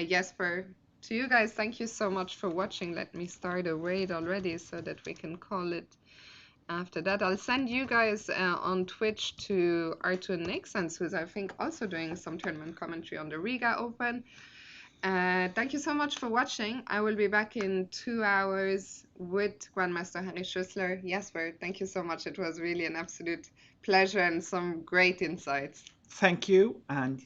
Jesper, to you guys, thank you so much for watching. Let me start a raid already so that we can call it after that. I'll send you guys on Twitch to Arthur Nixons, who's I think also doing some tournament commentary on the Riga Open. Thank you so much for watching. I will be back in 2 hours with Grandmaster Henry Schüssler. Jesper, thank you so much. It was really an absolute pleasure and some great insights. thank you, and